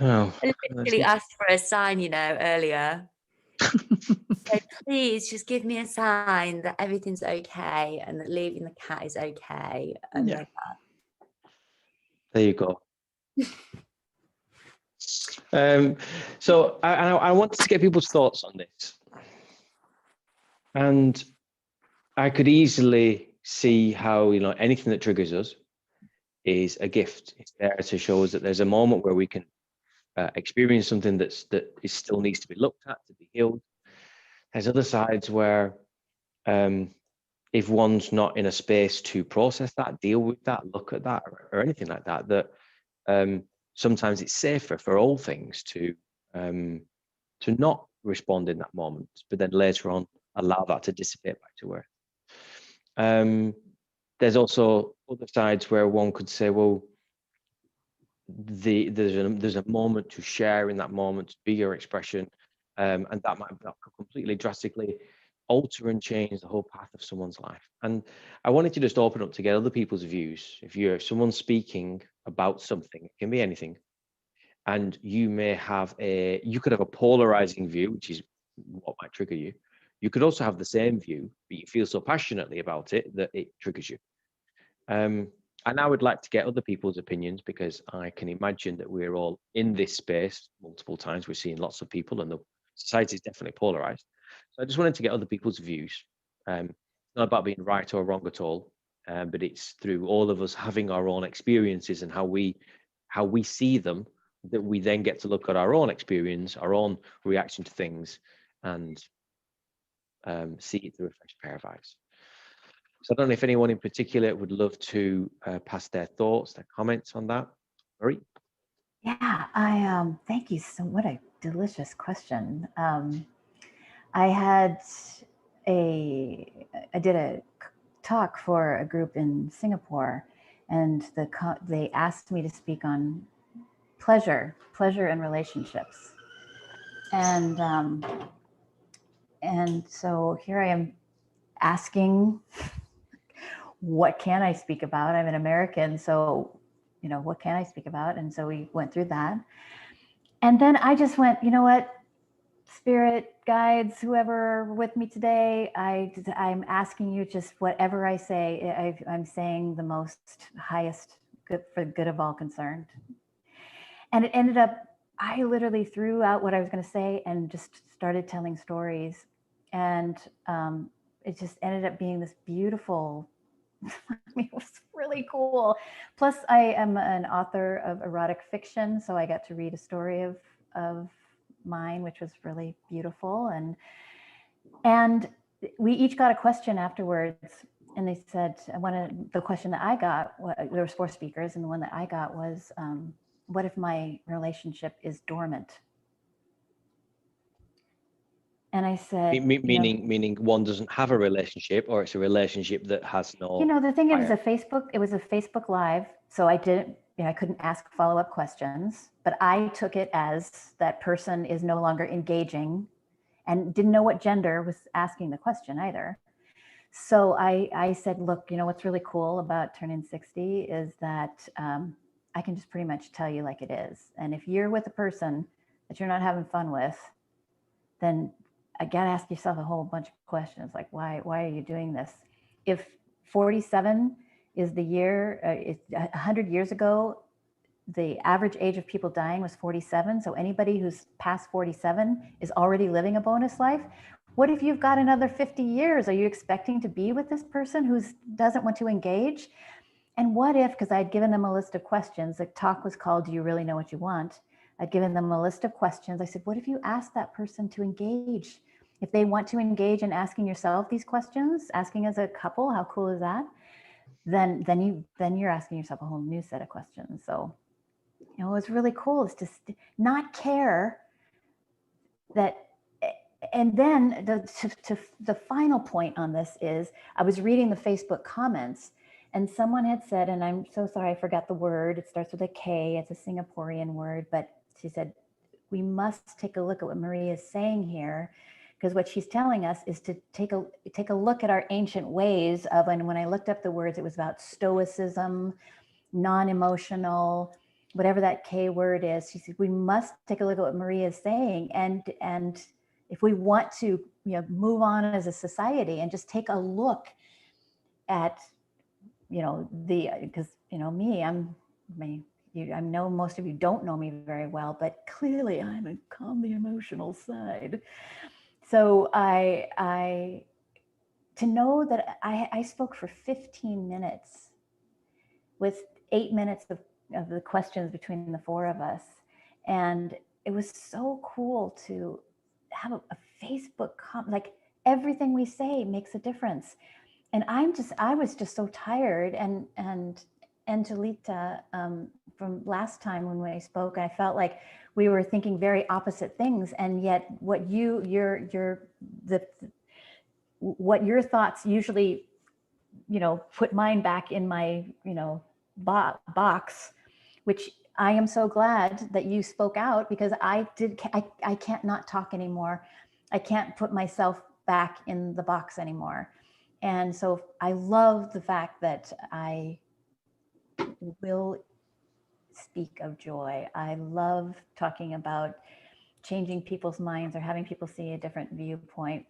Oh. I literally asked for a sign, earlier. So please just give me a sign that everything's okay and that leaving the cat is okay. And Yeah. There you go. So I wanted to get people's thoughts on this. And I could easily see how, anything that triggers us is a gift. It's there to show us that there's a moment where we can experience something that still needs to be looked at, to be healed. There's other sides where if one's not in a space to process that, deal with that, look at that, or anything like that, that sometimes it's safer for all things to not respond in that moment, but then later on allow that to dissipate back to earth. There's also other sides where one could say, well, there's a moment to share in that moment, to be your expression, and that could completely drastically alter and change the whole path of someone's life. And I wanted to just open up to get other people's views. If someone's speaking about something, it can be anything, and you could have a polarizing view, which is what might trigger you. You could also have the same view, but you feel so passionately about it that it triggers you. And I would like to get other people's opinions, because I can imagine that we're all in this space multiple times. We're seeing lots of people, and the society is definitely polarized. So I just wanted to get other people's views. It's not about being right or wrong at all, but it's through all of us having our own experiences and how we see them, that we then get to look at our own experience, our own reaction to things, and see it through a fresh pair of eyes. So I don't know if anyone in particular would love to pass their thoughts, their comments on that. Marie? Yeah, thank you so much. What a delicious question. I did a talk for a group in Singapore, and they asked me to speak on pleasure in relationships. And so here I am asking, what can I speak about? I'm an American, so, what can I speak about? And so we went through that. And then I just went, you know what, spirit guides, whoever with me today, I'm asking you, just whatever I say, I'm saying the most highest good for the good of all concerned. And it ended up, I literally threw out what I was going to say and just started telling stories. And it just ended up being this beautiful, it was really cool. Plus, I am an author of erotic fiction, so I got to read a story of mine, which was really beautiful. And we each got a question afterwards, and they said, the question that I got, there was 4 speakers, and the one that I got was, what if my relationship is dormant? And I said, meaning one doesn't have a relationship, or it's a relationship that has no. The thing fire. is, it was a Facebook Live, so I didn't, I couldn't ask follow-up questions, but I took it as that person is no longer engaging, and didn't know what gender was asking the question either. So I said, look, you know, what's really cool about turning 60 is that I can just pretty much tell you like it is. And if you're with a person that you're not having fun with, then I got to ask yourself a whole bunch of questions, like, why are you doing this? If 47 is the year, 100 years ago, the average age of people dying was 47. So anybody who's past 47 is already living a bonus life. What if you've got another 50 years? Are you expecting to be with this person who doesn't want to engage? And what if, because I'd given them a list of questions, the talk was called, Do You Really Know What You Want? I'd given them a list of questions. I said, what if you ask that person to engage? If they want to engage in asking yourself these questions, asking as a couple, how cool is that? Then you're asking yourself a whole new set of questions. So, you know, what's really cool is to not care that. And then the final point on this is, I was reading the Facebook comments, and someone had said, and I'm so sorry, I forgot the word. It starts with a K. It's a Singaporean word, but she said, we must take a look at what Maria is saying here, because what she's telling us is to take a look at our ancient ways of, and when I looked up the words, it was about stoicism, non-emotional, whatever that K word is. She said, we must take a look at what Maria is saying, and if we want to, you know, move on as a society and just take a look at, you know, because, you know, I know most of you don't know me very well, but clearly I'm on the emotional side. So to know that I spoke for 15 minutes with 8 minutes of the questions between the four of us. And it was so cool to have a Facebook like everything we say makes a difference. And I was just so tired, and Angelita, from last time when we spoke, I felt like we were thinking very opposite things, and yet what what your thoughts usually, you know, put mine back in my, you know, box, which I am so glad that you spoke out, because I can't not talk anymore. I can't put myself back in the box anymore. And so I love the fact that I will speak of joy. I love talking about changing people's minds or having people see a different viewpoint.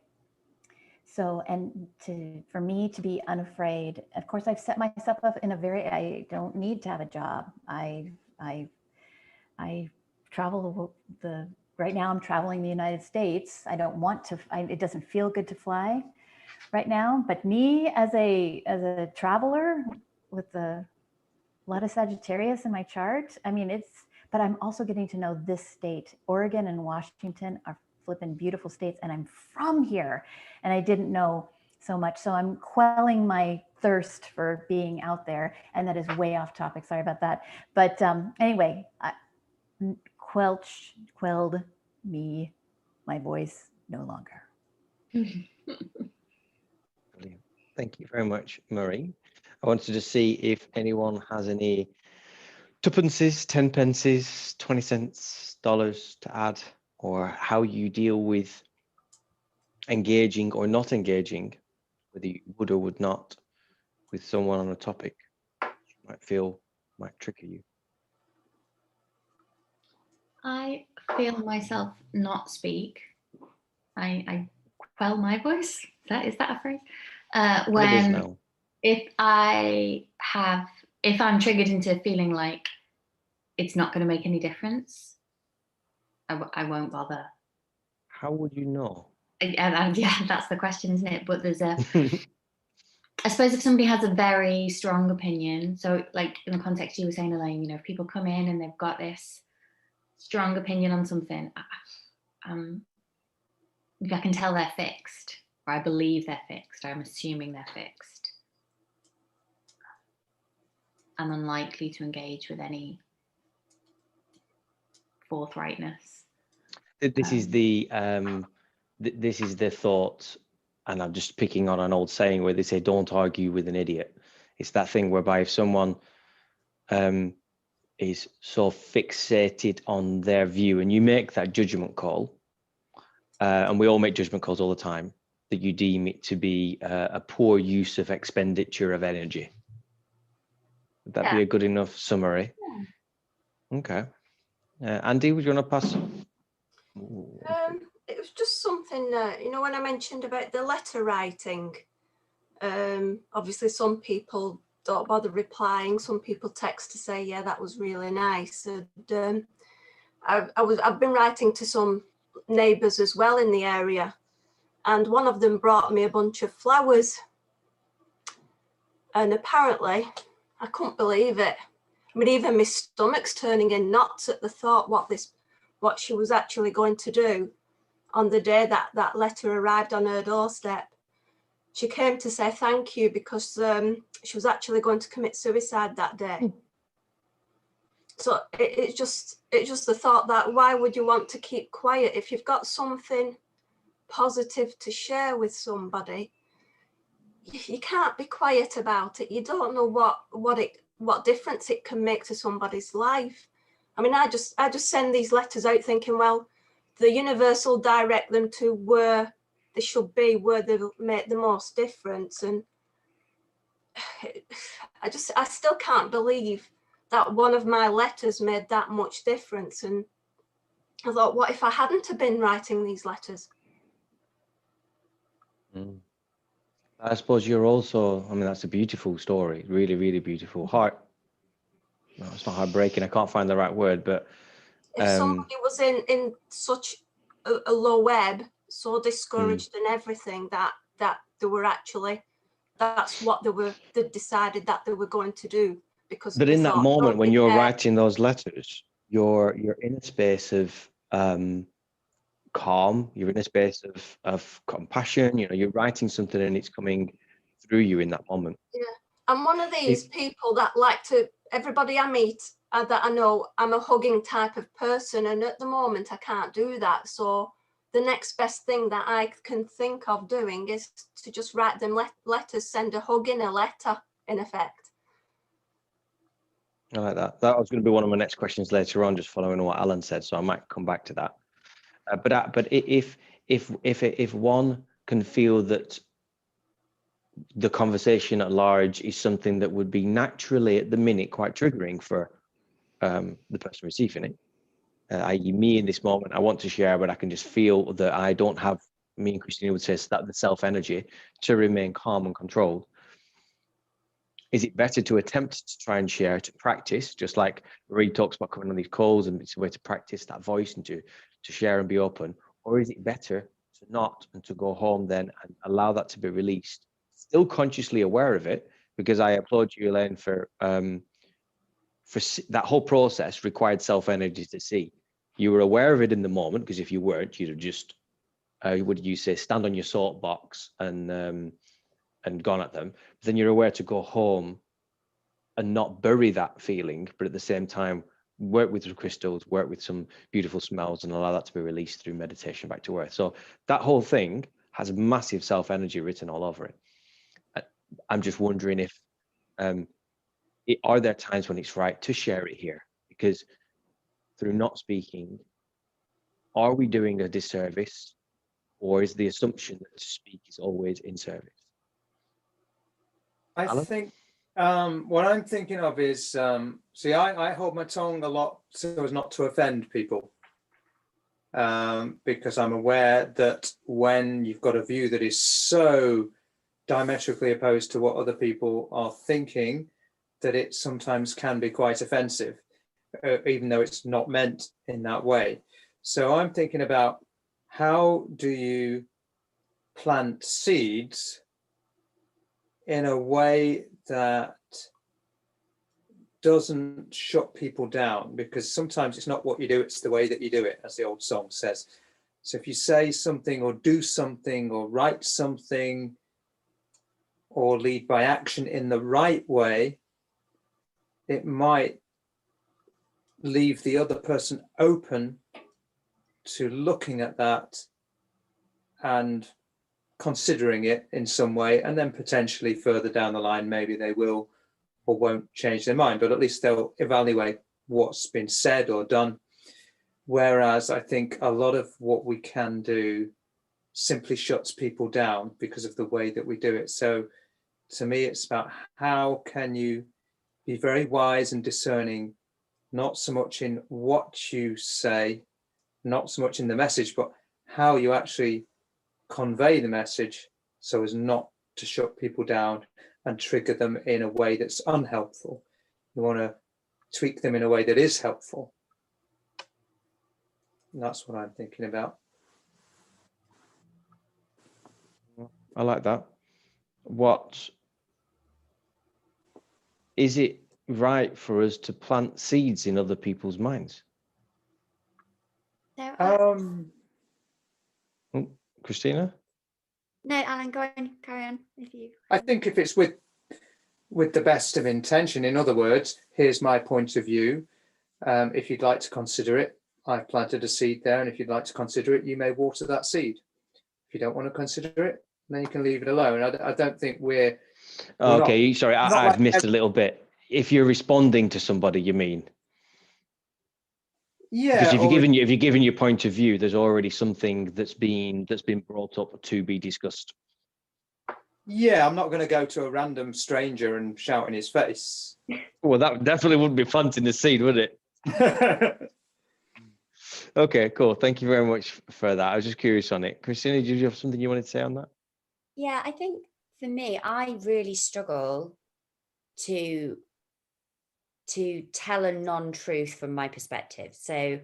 So, and for me to be unafraid, of course, I've set myself up in I don't need to have a job. I travel right now I'm traveling the United States. I don't want to, it doesn't feel good to fly right now, but me as a traveler with a lot of Sagittarius in my chart, I mean, but I'm also getting to know this state. Oregon and Washington are flipping beautiful states, and I'm from here, and I didn't know so much. So I'm quelling my thirst for being out there, and that is way off topic. Sorry about that. But anyway, quelled me, my voice no longer. Brilliant. Thank you very much, Marie. I wanted to see if anyone has any tuppences, 10 pences, 20 cents, dollars to add, or how you deal with engaging or not engaging, whether you would or would not, with someone on a topic might trigger you. I feel myself not speak. I quell my voice. Is that a phrase? When if I'm triggered into feeling like it's not going to make any difference, I won't bother. How would you know? Yeah, that's the question, isn't it? But there's I suppose if somebody has a very strong opinion, so like in the context you were saying, Elaine, you know, if people come in and they've got this strong opinion on something, if I can tell they're fixed, or I believe they're fixed, or I'm assuming they're fixed, I'm unlikely to engage with any forthrightness. This is the thought, and I'm just picking on an old saying where they say, "Don't argue with an idiot." It's that thing whereby if someone is so fixated on their view, and you make that judgment call, and we all make judgment calls all the time, that you deem it to be a poor use of expenditure of energy. Would that be a good enough summary? Yeah. Okay. Andy, would you want to pass? It was just something, you know, when I mentioned about the letter writing, obviously some people don't bother replying. Some people text to say, yeah, that was really nice. And I've been writing to some neighbours as well in the area, and one of them brought me a bunch of flowers, and apparently I couldn't believe it. I mean, even my stomach's turning in knots at the thought what she was actually going to do on the day that that letter arrived on her doorstep. She came to say thank you because she was actually going to commit suicide that day. So it's just the thought that why would you want to keep quiet if you've got something positive to share with somebody? You can't be quiet about it. You don't know what difference it can make to somebody's life. I mean, I just send these letters out thinking, well, the universe will direct them to where they should be, where they'll make the most difference. And I still can't believe that one of my letters made that much difference. And I thought, what if I hadn't have been writing these letters? I suppose you're also, I mean, that's a beautiful story, really, really beautiful. No, it's not heartbreaking, I can't find the right word, but if somebody was in such a low ebb, so discouraged and everything, that they were actually, that's what they decided that they were going to do. Because but in that moment when you're writing those letters, you're in a space of calm, you're in a space of compassion, you know, you're writing something and it's coming through you in that moment. Yeah, I'm one of these people that like to, everybody I meet that I know, I'm a hugging type of person, and at the moment I can't do that. So the next best thing that I can think of doing is to just write them letters, send a hug in a letter, in effect. I like that. That was going to be one of my next questions later on, just following on what Alan said, so I might come back to that. But if one can feel that the conversation at large is something that would be naturally at the minute quite triggering for the person receiving it, i.e. me in this moment, I want to share, but I can just feel that I don't have, me and Christina would say, that the self energy to remain calm and controlled. Is it better to attempt to try and share, to practice, just like Reid talks about coming on these calls, and it's a way to practice that voice and to share and be open? Or is it better to not, and to go home then and allow that to be released, still consciously aware of it? Because I applaud you, Elaine, for that whole process required self-energy to see. You were aware of it in the moment, because if you weren't, you'd have just, what did you say, stand on your soapbox and gone at them. But then you're aware to go home and not bury that feeling, but at the same time work with the crystals, work with some beautiful smells, and allow that to be released through meditation back to earth. So that whole thing has massive self-energy written all over it. I'm just wondering if are there times when it's right to share it here? Because through not speaking, are we doing a disservice, or is the assumption that to speak is always in service? I Alan? think what I'm thinking of is, see, I hold my tongue a lot so as not to offend people, because I'm aware that when you've got a view that is so diametrically opposed to what other people are thinking, that it sometimes can be quite offensive, even though it's not meant in that way. So I'm thinking about, how do you plant seeds in a way that doesn't shut people down? Because sometimes it's not what you do, it's the way that you do it, as the old song says. So if you say something or do something or write something or lead by action in the right way, it might leave the other person open to looking at that and considering it in some way, and then potentially further down the line maybe they will or won't change their mind, but at least they'll evaluate what's been said or done. Whereas I think a lot of what we can do simply shuts people down because of the way that we do it. So to me, it's about how can you be very wise and discerning, not so much in what you say, not so much in the message, but how you actually convey the message so as not to shut people down and trigger them in a way that's unhelpful. You want to tweak them in a way that is helpful. And that's what I'm thinking about. I like that. What is it right for us to plant seeds in other people's minds? There are, Christina? no, Alan, go on, carry on if you. I think if it's with the best of intention, in other words, here's my point of view. If you'd like to consider it, I've planted a seed there, and if you'd like to consider it, you may water that seed. If you don't want to consider it, then you can leave it alone. I don't think we're Okay, sorry, I've like missed a little bit. If you're responding to somebody, you mean? Yeah. Because if you're giving your point of view, there's already something that's been brought up to be discussed. Yeah, I'm not going to go to a random stranger and shout in his face. Well, that definitely wouldn't be planting the seed, would it? Okay, cool. Thank you very much for that. I was just curious on it. Christina, did you have something you wanted to say on that? Yeah, I think for me, I really struggle to tell a non-truth from my perspective. So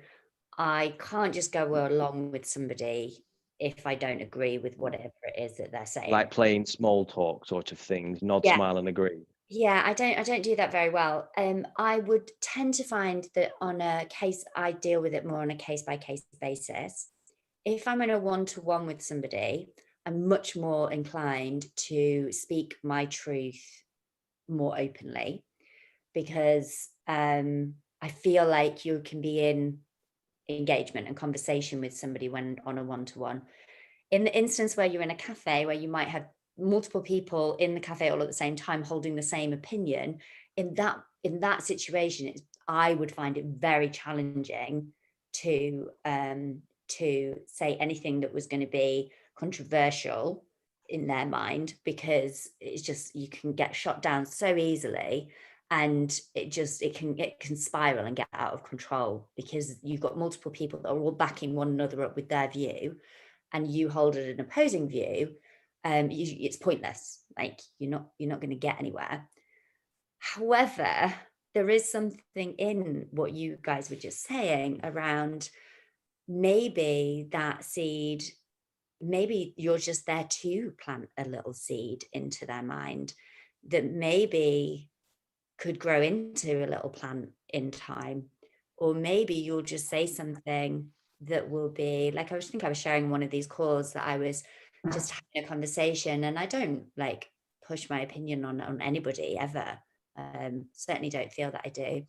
I can't just go along with somebody if I don't agree with whatever it is that they're saying. Like playing small talk sort of things, nod, Yeah. smile and agree. Yeah, I don't do that very well. I would tend to find that on a case, I deal with it more on a case-by-case basis. If I'm in a one-to-one with somebody, I'm much more inclined to speak my truth more openly, because I feel like you can be in engagement and conversation with somebody when on a one-to-one. In the instance where you're in a cafe where you might have multiple people in the cafe all at the same time holding the same opinion, in that situation, I would find it very challenging to say anything that was going to be controversial in their mind, because it's just, you can get shot down so easily, and it can spiral and get out of control, because you've got multiple people that are all backing one another up with their view, and you hold it an opposing view. It's pointless. Like you're not going to get anywhere. However, there is something in what you guys were just saying around maybe that seed, maybe you're just there to plant a little seed into their mind that maybe could grow into a little plant in time. Or maybe you'll just say something that will be like, I was sharing one of these calls that I was just having a conversation, and I don't like push my opinion on anybody ever. Certainly don't feel that I do.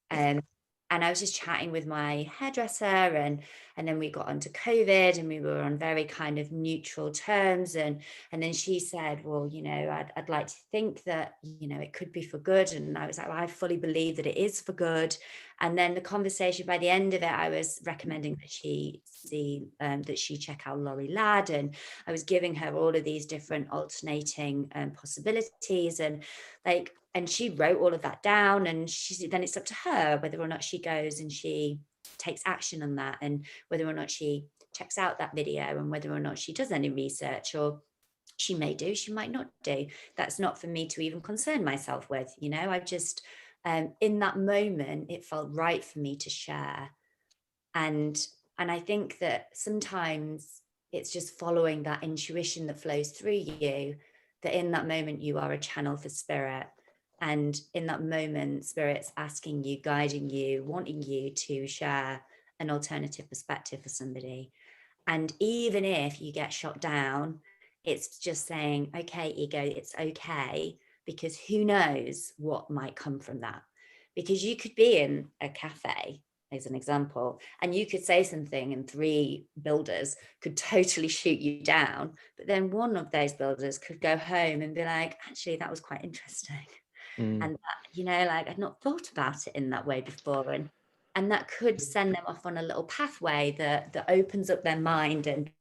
And I was just chatting with my hairdresser, and then we got onto COVID, and we were on very kind of neutral terms. And then she said, well, I'd like to think that, it could be for good. And I was like, well, I fully believe that it is for good. And then the conversation, by the end of it, I was recommending that she check out Laurie Ladd, and I was giving her all of these different alternating possibilities, and she wrote all of that down, and then it's up to her whether or not she goes and she takes action on that, and whether or not she checks out that video, and whether or not she does any research, or she may do, she might not do. That's not for me to even concern myself with. I just, in that moment, it felt right for me to share. And I think that sometimes it's just following that intuition that flows through you, that in that moment you are a channel for spirit. And in that moment, spirit's asking you, guiding you, wanting you to share an alternative perspective for somebody. And even if you get shot down, it's just saying, okay, ego, it's okay, because who knows what might come from that. Because you could be in a cafe, as an example, and you could say something and 3 builders could totally shoot you down. But then one of those builders could go home and be like, actually, that was quite interesting. And that, I'd not thought about it in that way before. and that could send them off on a little pathway that opens up their mind, and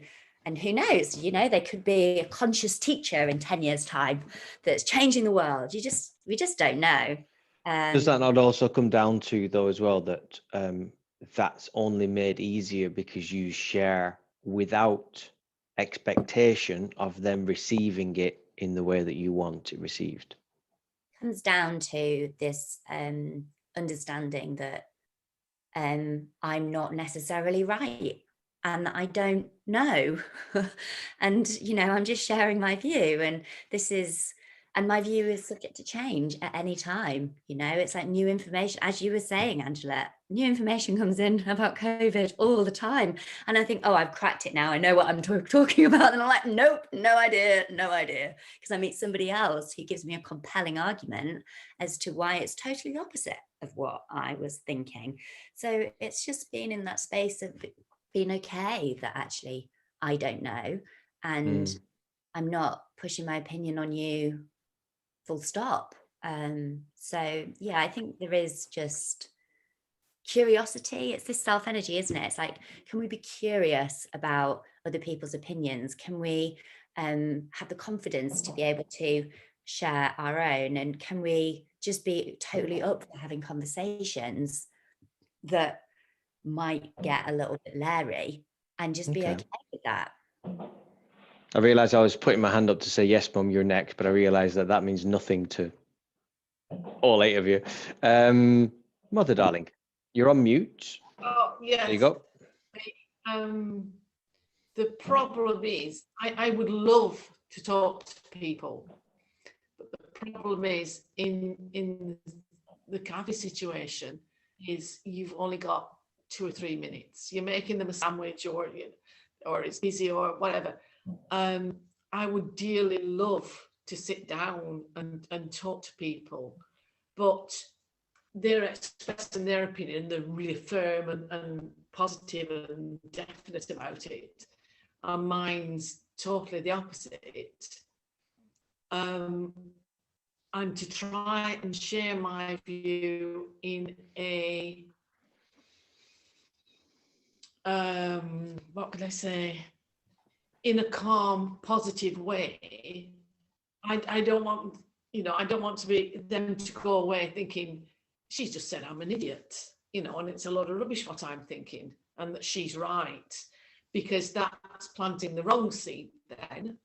who knows, you know, they could be a conscious teacher in 10 years time that's changing the world. We just don't know. Does that not also come down to, though, as well, that that's only made easier because you share without expectation of them receiving it in the way that you want it received? Comes down to this understanding that I'm not necessarily right and that I don't know. And, you know, I'm just sharing my view, and my view is subject to change at any time. You know, it's like new information, as you were saying, Angela, new information comes in about COVID all the time. And I think, oh, I've cracked it now. I know what I'm talking about. And I'm like, nope, no idea. Because I meet somebody else who gives me a compelling argument as to why it's totally the opposite of what I was thinking. So it's just being in that space of being okay that actually I don't know. And I'm not pushing my opinion on you, full stop. So yeah, I think there is just curiosity. It's this self energy, isn't it? It's like, can we be curious about other people's opinions? Can we have the confidence to be able to share our own? And can we just be totally up for having conversations that might get a little bit leery and just be okay with that? I realised I was putting my hand up to say, yes, Mum, you're next, but I realised that that means nothing to all 8 of you. Mother, darling, you're on mute. Oh, yes. There you go. The problem is, I would love to talk to people, but the problem is in the cafe situation is you've only got 2 or 3 minutes. You're making them a sandwich, or it's busy or whatever. I would dearly love to sit down and talk to people, but they're expressing their opinion, they're really firm and positive and definite about it. And mine's totally the opposite. And to try and share my view in a what can I say, in a calm, positive way. I don't want, I don't want to be them to go away thinking she's just said I'm an idiot, and it's a lot of rubbish what I'm thinking, and that she's right, because that's planting the wrong seed then.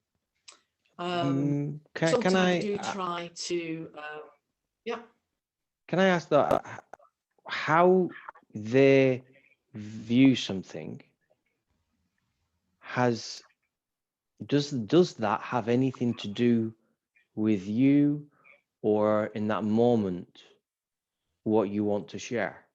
Sometimes I do try to, Can I ask that how they view something does that have anything to do with you, or in that moment what you want to share?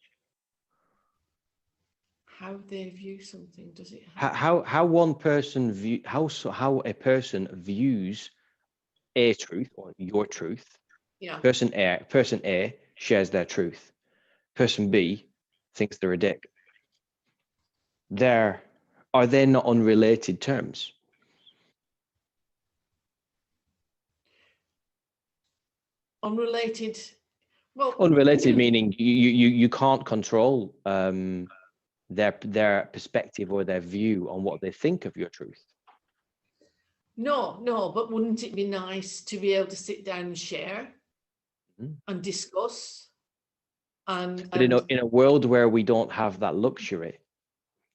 How they view something, does it have how one person how a person views a truth or your truth? Yeah. Person A shares their truth. Person B thinks they're a dick. Are they not unrelated terms? Unrelated. Well, unrelated meaning you can't control their perspective or their view on what they think of your truth. No, but wouldn't it be nice to be able to sit down and share and discuss? But in a world where we don't have that luxury,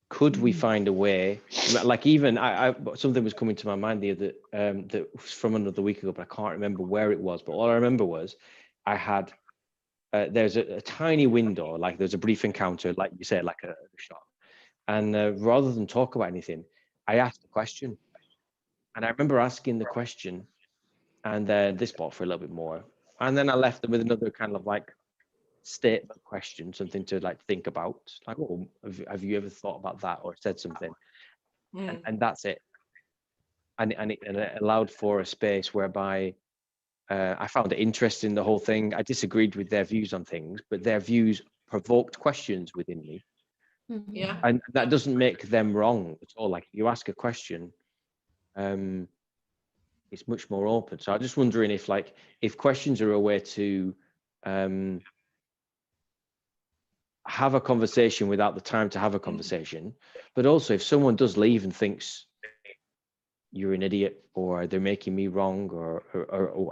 could we find a way? Like, even I something was coming to my mind the other that was from another week ago, but I can't remember where it was. But all I remember was I had there's a tiny window, like there's a brief encounter, like you said, like a shot. And rather than talk about anything, I asked a question. And I remember asking the question, and this bought for a little bit more. And then I left them with another kind of like statement question, something to like think about. Like, oh, have you ever thought about that, or said something? And that's it. And it allowed for a space whereby I found it interesting, the whole thing. I disagreed with their views on things, but their views provoked questions within me. Yeah. And that doesn't make them wrong at all. Like, you ask a question, it's much more open. So I'm just wondering if questions are a way to have a conversation without the time to have a conversation. But also, if someone does leave and thinks you're an idiot or they're making me wrong or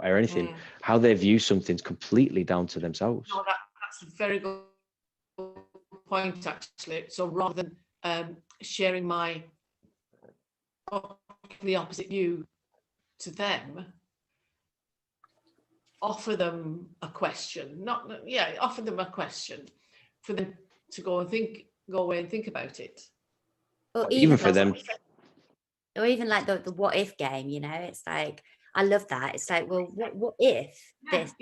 anything, how they view something's completely down to themselves. No, that's a very good point, actually. So rather than sharing the opposite view to them, offer them a question. Offer them a question for them to go away and think about it. Or even for them. Or even like the what if game, you know, it's like, I love that. It's like, well, what if this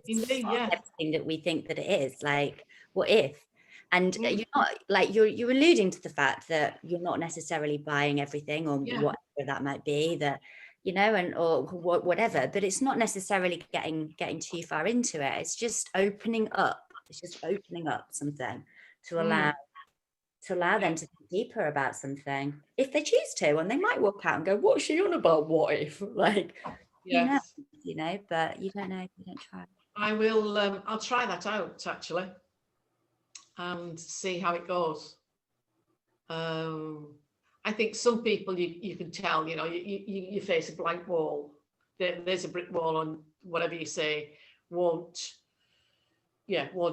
Indeed, everything that we think that it is? Like, what if? And you're not like you're alluding to the fact that you're not necessarily buying everything or whatever that might be, that, you know, and or whatever, but it's not necessarily getting too far into it. It's just opening up. It's just opening up something to allow them to think deeper about something if they choose to, and they might walk out and go, what's she on about, what if? Like, you know, but you don't know if you don't try. I will I'll try that out actually and see how it goes. I think some people you can tell, you know, you face a blank wall. There's a brick wall, on whatever you say won't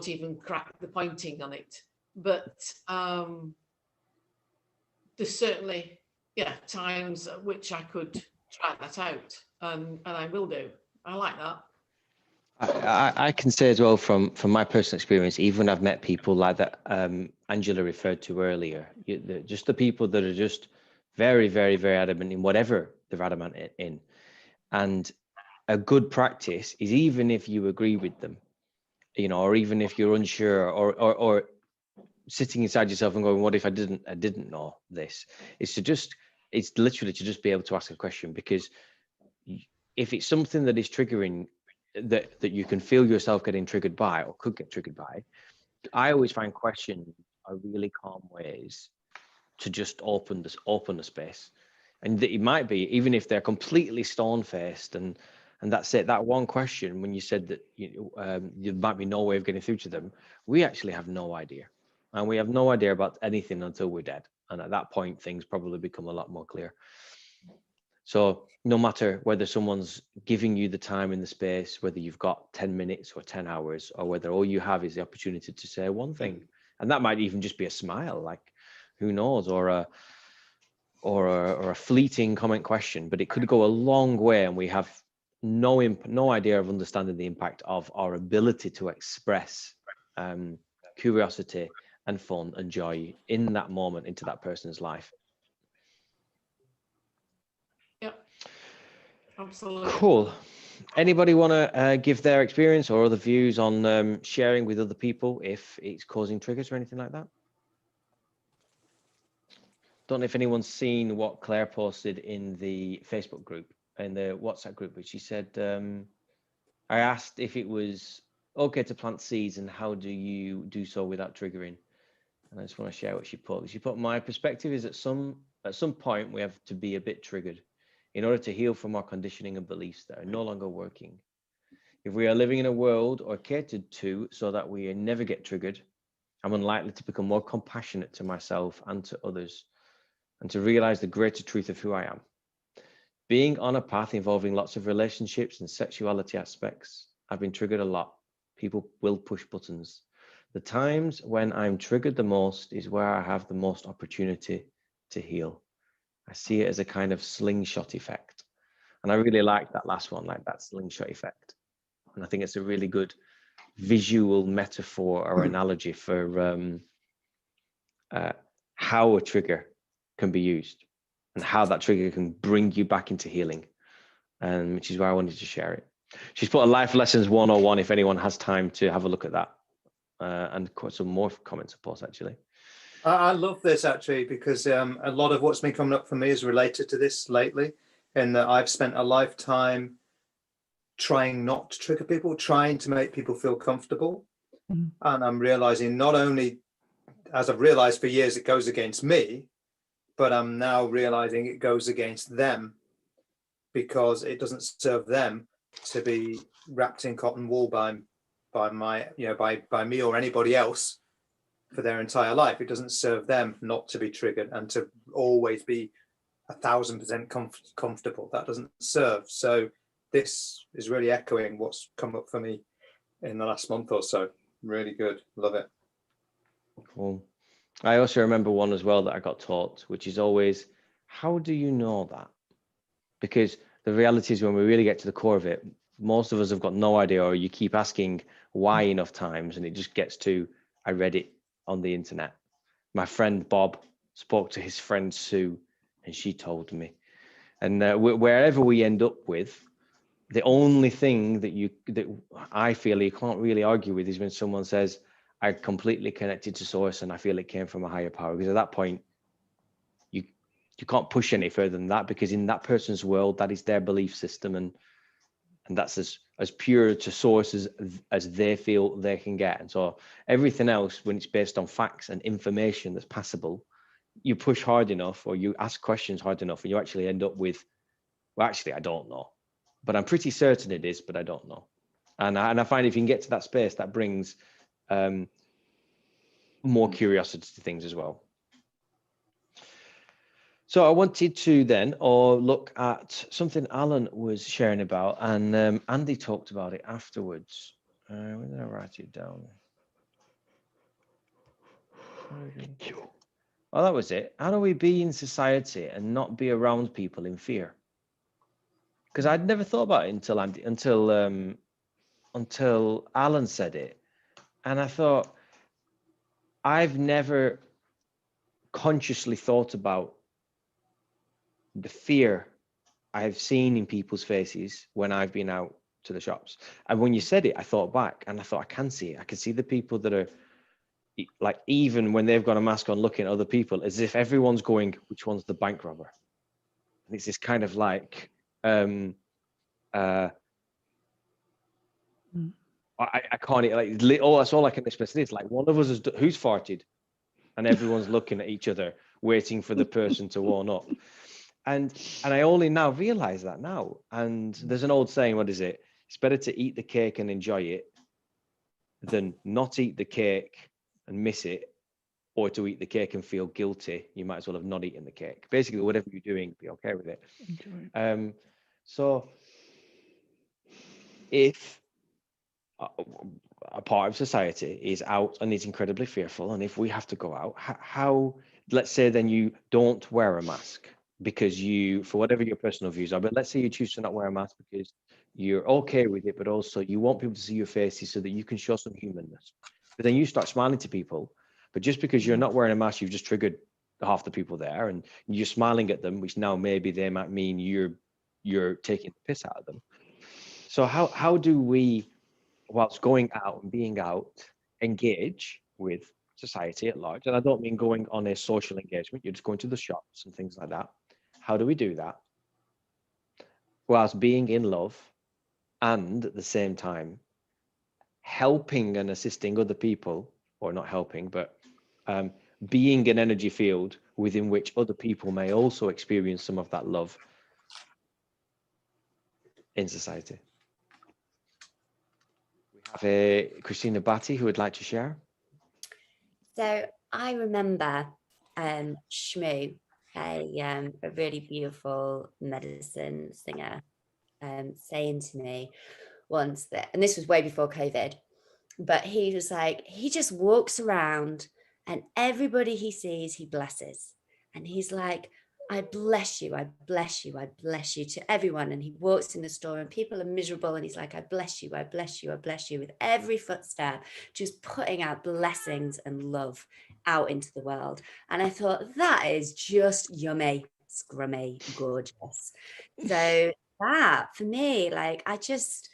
even crack the pointing on it. But there's certainly times at which I could try that out, and I will do. I like that. I can say as well from my personal experience, even when I've met people like that Angela referred to earlier, just the people that are just very, very, very adamant in whatever they're adamant in. And a good practice is, even if you agree with them, you know, or even if you're unsure or sitting inside yourself and going, what if I didn't know this? It's literally to just be able to ask a question, because if it's something that is triggering, that you can feel yourself getting triggered by or could get triggered by, I always find questions are really calm ways to just open the space. And it might be, even if they're completely stone-faced and that's it, that one question, when you said that there might be no way of getting through to them, we actually have no idea. And we have no idea about anything until we're dead. And at that point, things probably become a lot more clear. So no matter whether someone's giving you the time in the space, whether you've got 10 minutes or 10 hours, or whether all you have is the opportunity to say one thing, and that might even just be a smile, like, who knows, or a fleeting comment question, but it could go a long way, and we have no idea of understanding the impact of our ability to express curiosity and fun and joy in that moment into that person's life. Yep, absolutely. Cool. Anybody want to give their experience or other views on sharing with other people if it's causing triggers or anything like that? Don't know if anyone's seen what Claire posted in the Facebook group, in the WhatsApp group, but she said, I asked if it was okay to plant seeds and how do you do so without triggering? And I just want to share what she put. She put, my perspective is at some point we have to be a bit triggered in order to heal from our conditioning and beliefs that are no longer working. If we are living in a world or catered to so that we never get triggered, I'm unlikely to become more compassionate to myself and to others, and to realize the greater truth of who I am. Being on a path involving lots of relationships and sexuality aspects, I've been triggered a lot. People will push buttons. The times when I'm triggered the most is where I have the most opportunity to heal. I see it as a kind of slingshot effect. And I really like that last one, like that slingshot effect. And I think it's a really good visual metaphor or analogy for how a trigger can be used and how that trigger can bring you back into healing, and which is why I wanted to share it. She's put a Life Lessons 101 if anyone has time to have a look at that, and some more comments of course actually. I love this actually, because a lot of what's been coming up for me is related to this lately, in that I've spent a lifetime trying not to trigger people, trying to make people feel comfortable. And I'm realizing, not only, as I've realized for years, it goes against me, but I'm now realizing it goes against them, because it doesn't serve them to be wrapped in cotton wool by my, by me or anybody else, for their entire life. It doesn't serve them not to be triggered and to always be 1000% comfortable. That doesn't serve. So this is really echoing what's come up for me in the last month or so. Really good. Love it. Cool. I also remember one as well that I got taught, which is always, how do you know that? Because the reality is when we really get to the core of it, most of us have got no idea, or you keep asking why enough times and it just gets to, I read it on the internet. My friend Bob spoke to his friend Sue and she told me. And wherever we end up with, the only thing that I feel you can't really argue with is when someone says, I completely connected to source and I feel it came from a higher power. Because at that point, you can't push any further than that, because in that person's world, that is their belief system, and that's as pure to source as they feel they can get. And so everything else, when it's based on facts and information that's passable, you push hard enough or you ask questions hard enough and you actually end up with, well, actually, I don't know, but I'm pretty certain it is, but I don't know. And I find if you can get to that space, that brings more curiosity to things as well. So I wanted to then look at something Alan was sharing about, and Andy talked about it afterwards. Where did I write it down? Oh, that was it. How do we be in society and not be around people in fear? Because I'd never thought about it until Alan said it, and I thought I've never consciously thought about the fear I've seen in people's faces when I've been out to the shops. And when you said it, I thought back and I thought, I can see it. I can see the people that are like, even when they've got a mask on, looking at other people as if everyone's going, which one's the bank robber? And it's this kind of like, I can't, like, oh, that's all I can express. It's like one of us is, who's farted? And everyone's looking at each other, waiting for the person to warm up. And I only now realize that now. And there's an old saying, what is it? It's better to eat the cake and enjoy it than not eat the cake and miss it, or to eat the cake and feel guilty. You might as well have not eaten the cake. Basically, whatever you're doing, be okay with it. So if a part of society is out and is incredibly fearful, and if we have to go out, how, let's say then you don't wear a mask because you, for whatever your personal views are, but let's say you choose to not wear a mask because you're okay with it, but also you want people to see your faces so that you can show some humanness. But then you start smiling to people, but just because you're not wearing a mask, you've just triggered half the people there, and you're smiling at them, which now maybe they might mean you're taking the piss out of them. So how do we, whilst going out and being out, engage with society at large? And I don't mean going on a social engagement, you're just going to the shops and things like that. How do we do that whilst being in love and at the same time helping and assisting other people, or not helping, but being an energy field within which other people may also experience some of that love in society? We have a Christina Batty who would like to share. So I remember Shmoo, a really beautiful medicine singer, saying to me once that, and this was way before COVID, but he was like, he just walks around and everybody he sees, he blesses. And he's like, I bless you, I bless you, I bless you to everyone. And he walks in the store and people are miserable. And he's like, I bless you, I bless you, I bless you, with every footstep, just putting out blessings and love out into the world. And I thought, that is just yummy, scrummy, gorgeous. So that for me, like, I just,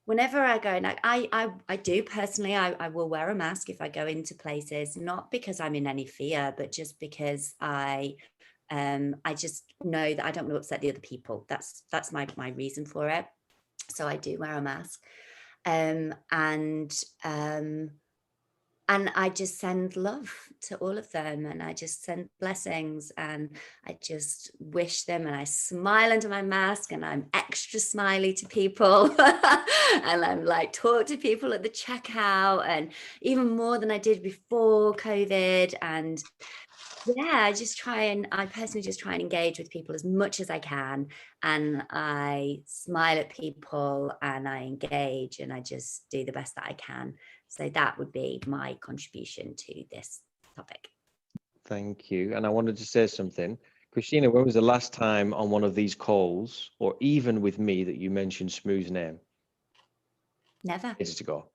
whenever I go, like I do personally, I will wear a mask if I go into places, not because I'm in any fear, but just because I just know that I don't want to upset the other people. That's my reason for it. So I do wear a mask. and I just send love to all of them, and I just send blessings, and I just wish them, and I smile under my mask, and I'm extra smiley to people and I'm like talk to people at the checkout, and even more than I did before COVID. And yeah, I personally just try and engage with people as much as I can, and I smile at people and I engage and I just do the best that I can. So that would be my contribution to this topic. Thank you. And I wanted to say something. Christina, when was the last time on one of these calls, or even with me, that you mentioned Smooth's name? Never. Ages ago.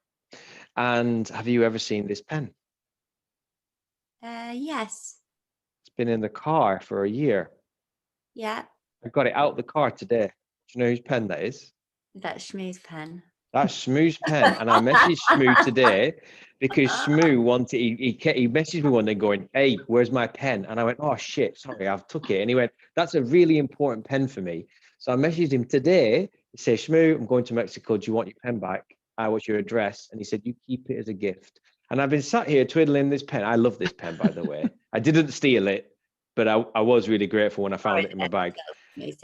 And have you ever seen this pen? Yes. It's been in the car for a year. Yeah. I got it out the car today. Do you know whose pen that is? That's Shmoo's pen. That's Smooth's pen. And I messaged Smooth today because Smooth wanted, he messaged me one day going, hey, where's my pen? And I went, oh shit, sorry, I've took it. And he went, that's a really important pen for me. So I messaged him today to say, Smooth, I'm going to Mexico. Do you want your pen back? What's your address? And he said, you keep it as a gift. And I've been sat here twiddling this pen. I love this pen, by the way. I didn't steal it, but I was really grateful when I found it in my bag.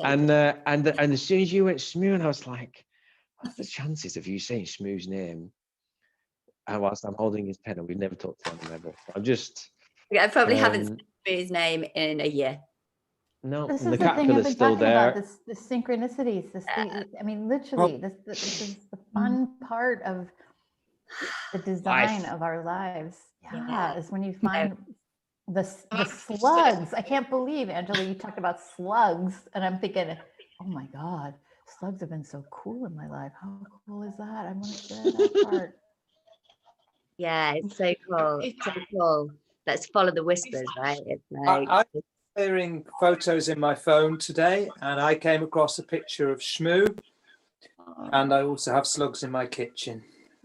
And as soon as you went Smooth, I was like, what's the chances of you saying Smooth's name whilst I'm holding his pen? And we've never talked to him ever. I'm just. I probably haven't said Shmoo's name in a year. No, This and is the the thing I've caterpillar's been still talking there. about, the synchronicities. I mean, literally, this is the fun part of the design of our lives. Yeah, is when you find the slugs. I can't believe, Angela, you talked about slugs, and I'm thinking, oh my God, slugs have been so cool in my life. How cool is that? I want to share that part. Yeah, it's so cool. It's so cool. Let's follow the whispers, right? It's like I'm clearing photos in my phone today, and I came across a picture of Shmoo, and I also have slugs in my kitchen.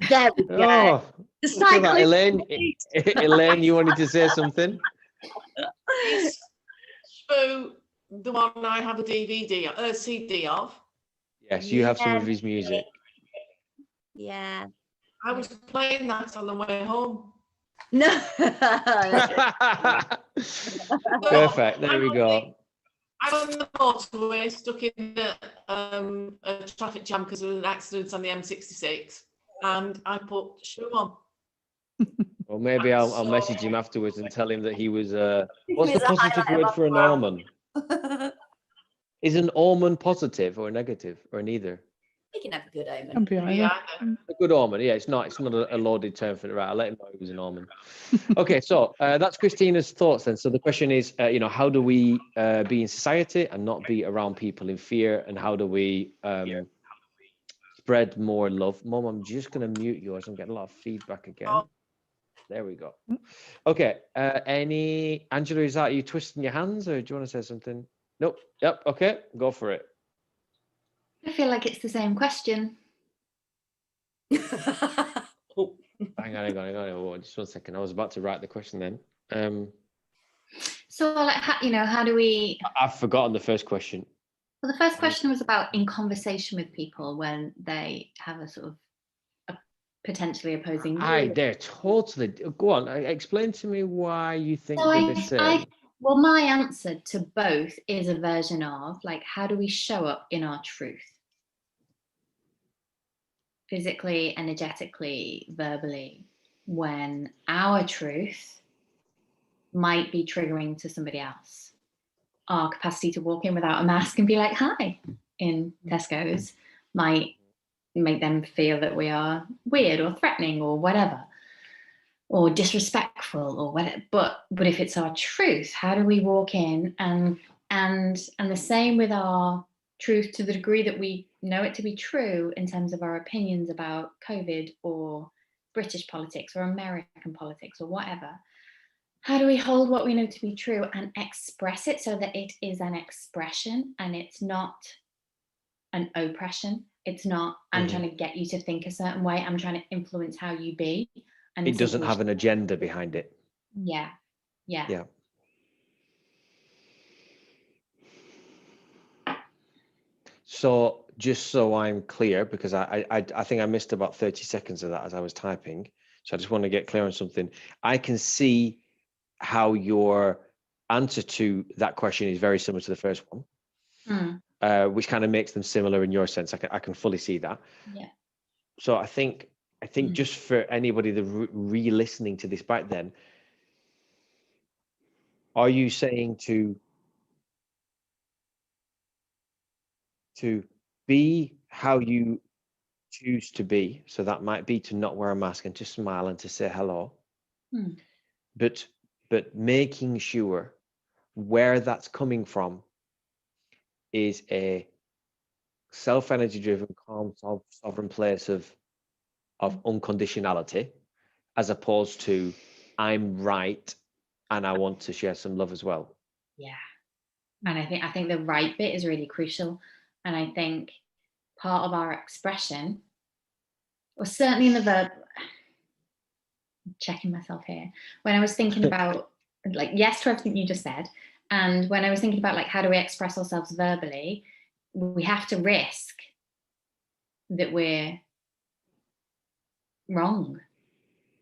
There we go. Oh, The look at that. cycle is Elaine, you wanted to say something? Is Shmoo the one I have a CD of? Yes, you have some of his music. Yeah. I was playing that on the way home. No. Perfect. There we go. I'm on the motorway, stuck in a traffic jam because there was an accident on the M66, and I put Shmoo on. Well, maybe I'll message him afterwards and tell him that he was. What's the positive word for an almond? Is an almond positive or negative or neither? You can have a good omen. Can be either. A good almond. Yeah, it's not a loaded term for it. Right, I'll let him know it was an almond. Okay, so that's Christina's thoughts then. So the question is, how do we be in society and not be around people in fear, and how do we spread more love? Mom, I'm just going to mute yours. I'm getting a lot of feedback again. Oh. There we go. Okay, Angela, is that you twisting your hands, or do you want to say something? Nope. Yep. Okay, go for it. I feel like it's the same question. Oh, hang on. Oh, just 1 second. I was about to write the question then. So, like, how do we? I've forgotten the first question. Well, the first question was about in conversation with people when they have a sort of a potentially opposing view. They're totally. Go on. Explain to me why you think So they're the same. well, my answer to both is a version of like, how do we show up in our truth? Physically, energetically, verbally, when our truth might be triggering to somebody else. Our capacity to walk in without a mask and be like, hi, in Tesco's might make them feel that we are weird or threatening or whatever, or disrespectful or whatever. But if it's our truth, how do we walk in and the same with our truth to the degree that we know it to be true in terms of our opinions about COVID or British politics or American politics or whatever. How do we hold what we know to be true and express it so that it is an expression and it's not an oppression? It's not, I'm trying to get you to think a certain way. I'm trying to influence how you be. And it doesn't have an agenda behind it. Yeah. So just so I'm clear, because I think I missed about 30 seconds of that as I was typing. So I just want to get clear on something. I can see how your answer to that question is very similar to the first one, which kind of makes them similar in your sense. I can fully see that. Yeah. So I think just for anybody that re-listening to this back then, are you saying to be how you choose to be? So that might be to not wear a mask and to smile and to say hello, but making sure where that's coming from is a self-energy driven, calm, sovereign place of unconditionality, as opposed to I'm right and I want to share some love as well. Yeah. And I think the right bit is really crucial. And I think part of our expression, or certainly in the verb, I'm checking myself here, when I was thinking about like, yes to everything you just said. And when I was thinking about like, how do we express ourselves verbally, we have to risk that we're wrong.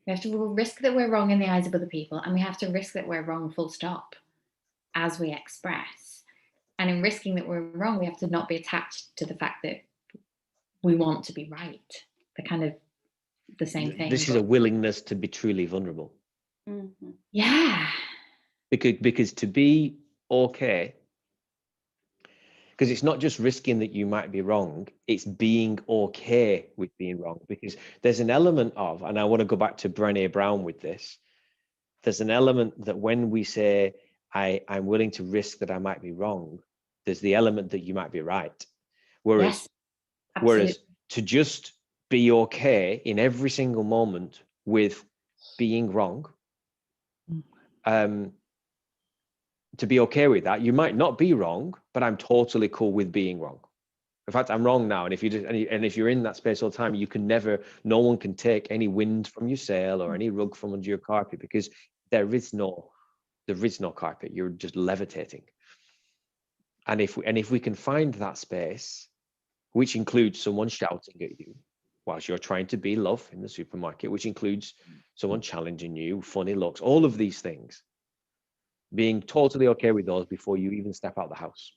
We have to risk that we're wrong in the eyes of other people, and we have to risk that we're wrong full stop as we express. And in risking that we're wrong, we have to not be attached to the fact that we want to be right. They're kind of the same thing. This is a willingness to be truly vulnerable. Yeah. Because to be okay, because it's not just risking that you might be wrong, it's being okay with being wrong. Because there's an element of, and I want to go back to Brené Brown with this, there's an element that when we say, I'm willing to risk that I might be wrong, there's the element that you might be right. Whereas to just be okay in every single moment with being wrong, to be okay with that, you might not be wrong, but I'm totally cool with being wrong. In fact, I'm wrong now. And if if you're in that space all the time, no one can take any wind from your sail or any rug from under your carpet, because there is no carpet. You're just levitating. And if we can find that space, which includes someone shouting at you whilst you're trying to be love in the supermarket, which includes someone challenging you, funny looks, all of these things, being totally okay with those before you even step out the house.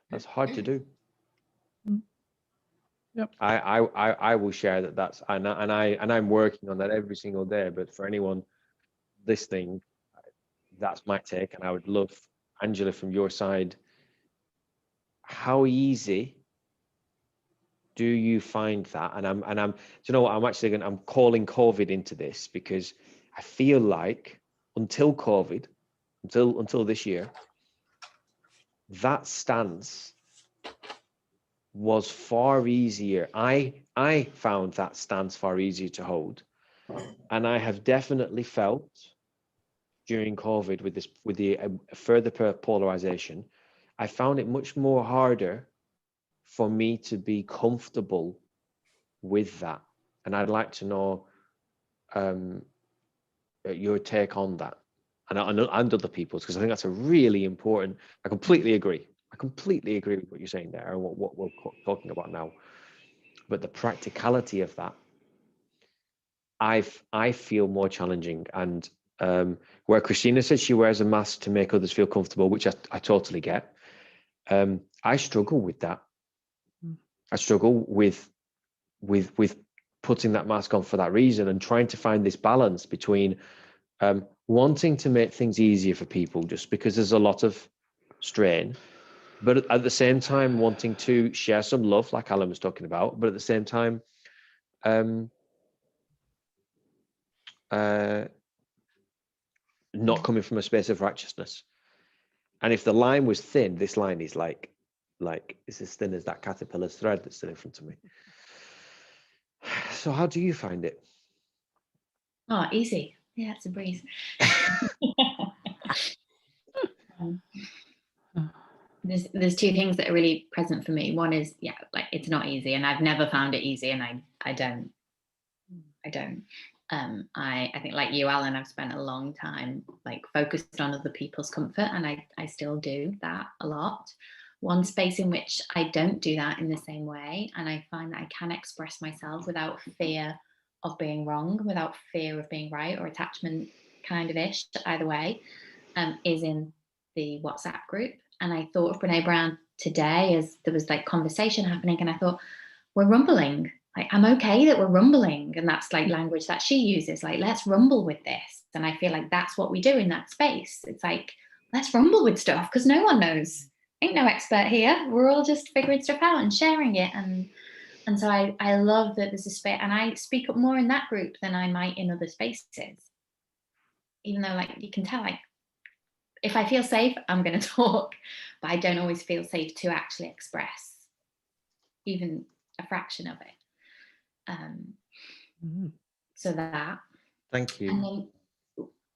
That's hard to do. Yep. I will share that's and I'm working on that every single day. But for anyone listening, that's my take, and I would love, Angela, from your side, how easy do you find that? And I'm do you know what, I'm calling COVID into this, because I feel like until COVID, until this year, that stance was far easier. I found that stance far easier to hold, and I have definitely felt during COVID with the further polarization, I found it much more harder for me to be comfortable with that. And I'd like to know your take on that, and other people's, because I think that's a really important. I completely agree with what you're saying there, and what we're talking about now. But the practicality of that, I feel more challenging. And where Christina said she wears a mask to make others feel comfortable, which I totally get, I struggle with that. I struggle with putting that mask on for that reason, and trying to find this balance between wanting to make things easier for people just because there's a lot of strain, but at the same time wanting to share some love, like Alan was talking about, but at the same time not coming from a space of righteousness. And if the line was thin, this line is like it's as thin as that caterpillar's thread that's still in front of me. So how do you find it? Oh, easy. Yeah, it's a breeze. There's two things that are really present for me. One is, like, it's not easy, and I've never found it easy, and I don't. I think, like you, Alan, I've spent a long time like focused on other people's comfort, and I still do that a lot. one space in which I don't do that in the same way, and I find that I can express myself without fear of being wrong, without fear of being right or attachment kind of ish, either way, is in the WhatsApp group. And I thought of Brene Brown today as there was like conversation happening, and I thought, we're rumbling. Like, I'm okay that we're rumbling, and that's like language that she uses, like, let's rumble with this. And I feel like that's what we do in that space. It's like, let's rumble with stuff, because no one knows. Ain't no expert here. We're all just figuring stuff out and sharing it. And so I love that there's a space, and I speak up more in that group than I might in other spaces. Even though, like, you can tell, like, if I feel safe, I'm going to talk, but I don't always feel safe to actually express even a fraction of it. So that. Thank you. And then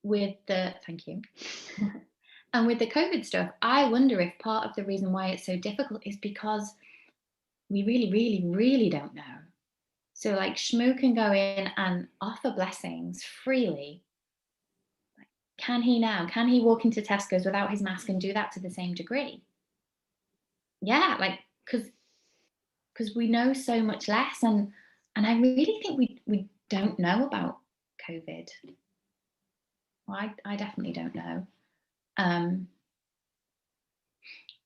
with the, thank you. And with the COVID stuff, I wonder if part of the reason why it's so difficult is because we really, really, really don't know. So like Shmoo can go in and offer blessings freely. Can he now? Can he walk into Tesco's without his mask and do that to the same degree? Yeah, like, because we know so much less, and I really think we don't know about COVID. Well, I definitely don't know.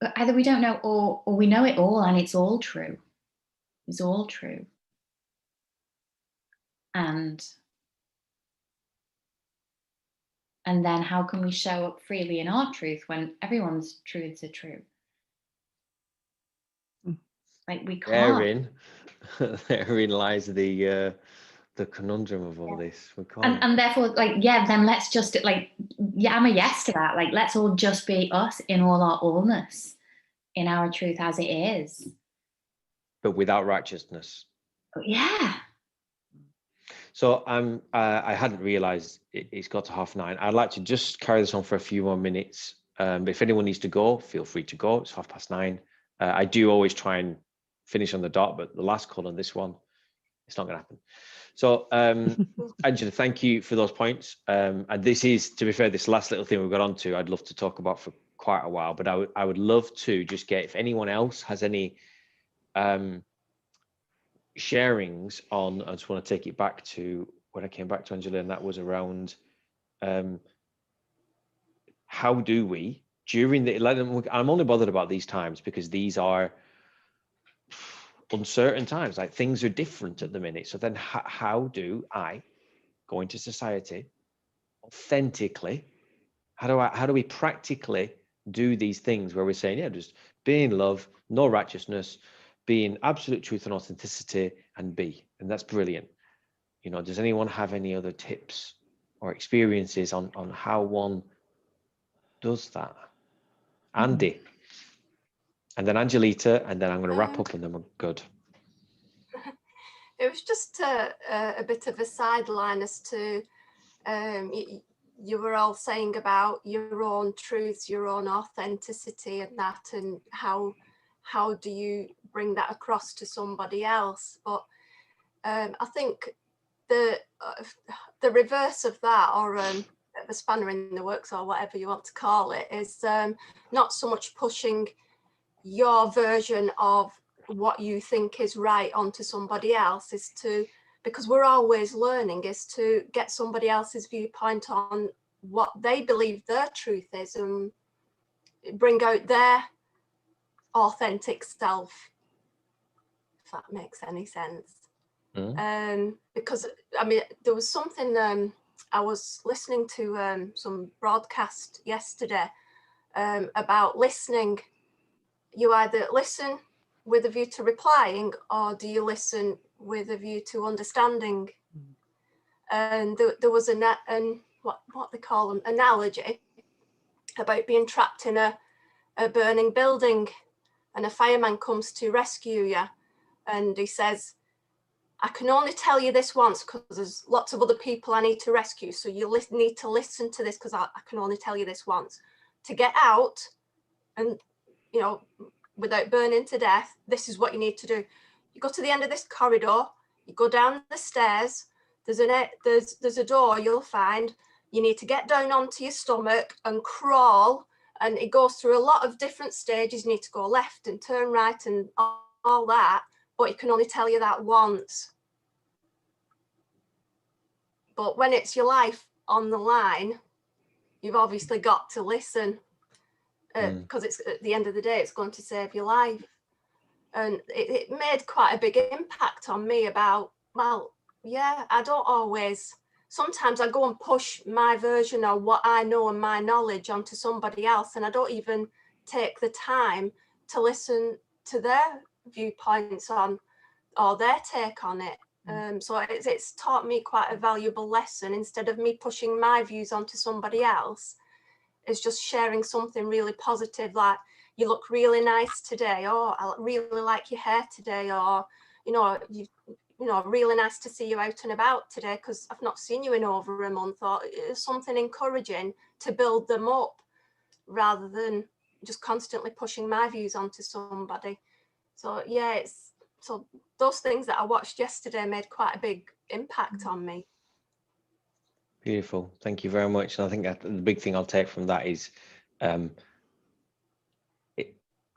But either we don't know, or we know it all and it's all true. It's all true. And then how can we show up freely in our truth when everyone's truths are true? Like, we can't. Therein lies the conundrum of all this. We can't. And therefore, like, yeah, then let's just, like, yeah, I'm a yes to that. Like, let's all just be us in all our allness, in our truth as it is. But without righteousness. Yeah. So I hadn't realised it's got to 9:30. I'd like to just carry this on for a few more minutes. But if anyone needs to go, feel free to go. It's 9:30. I do always try and finish on the dot, but the last call on this one, it's not going to happen. So, Angela, thank you for those points. And this is, to be fair, this last little thing we've got onto, I'd love to talk about for quite a while. But I would love to just get, if anyone else has any sharings on, I just want to take it back to when I came back to Angela, and that was around how do we, during the, I'm only bothered about these times because these are uncertain times, like things are different at the minute. So then how do I go into society authentically? How do we practically do these things where we're saying, yeah, just be in love, no righteousness, be in absolute truth and authenticity, and be, and that's brilliant. You know, does anyone have any other tips or experiences on how one does that? Andy, and then Angelita, and then I'm going to wrap up and then we're good. It was just a bit of a sideline as to you were all saying about your own truths, your own authenticity, and that, and how do you bring that across to somebody else? But I think the reverse of that, or the spanner in the works, or whatever you want to call it, is not so much pushing your version of what you think is right onto somebody else, is to, because we're always learning, is to get somebody else's viewpoint on what they believe their truth is and bring out their authentic self, if that makes any sense. Because I mean, there was something I was listening to some broadcast yesterday about listening. You either listen with a view to replying, or do you listen with a view to understanding? And there was what they call an analogy about being trapped in a burning building, and a fireman comes to rescue you, and he says, I can only tell you this once because there's lots of other people I need to rescue, so you need to listen to this because I can only tell you this once. To get out and, you know, without burning to death, this is what you need to do. You go to the end of this corridor, you go down the stairs, there's a door you'll find, you need to get down onto your stomach and crawl and it goes through a lot of different stages. You need to go left and turn right and all that, but it can only tell you that once. But when it's your life on the line, you've obviously got to listen, because it's at the end of the day, it's going to save your life. And it made quite a big impact on me about, well, yeah, I don't always, sometimes I go and push my version of what I know and my knowledge onto somebody else, and I don't even take the time to listen to their viewpoints on, or their take on it. So it's taught me quite a valuable lesson. Instead of me pushing my views onto somebody else, it's just sharing something really positive, like, you look really nice today, or I really like your hair today, or, you know, really nice to see you out and about today because I've not seen you in over a month, or something encouraging to build them up, rather than just constantly pushing my views onto somebody. So yeah, so those things that I watched yesterday made quite a big impact on me. Beautiful. Thank you very much. And I think that the big thing I'll take from that is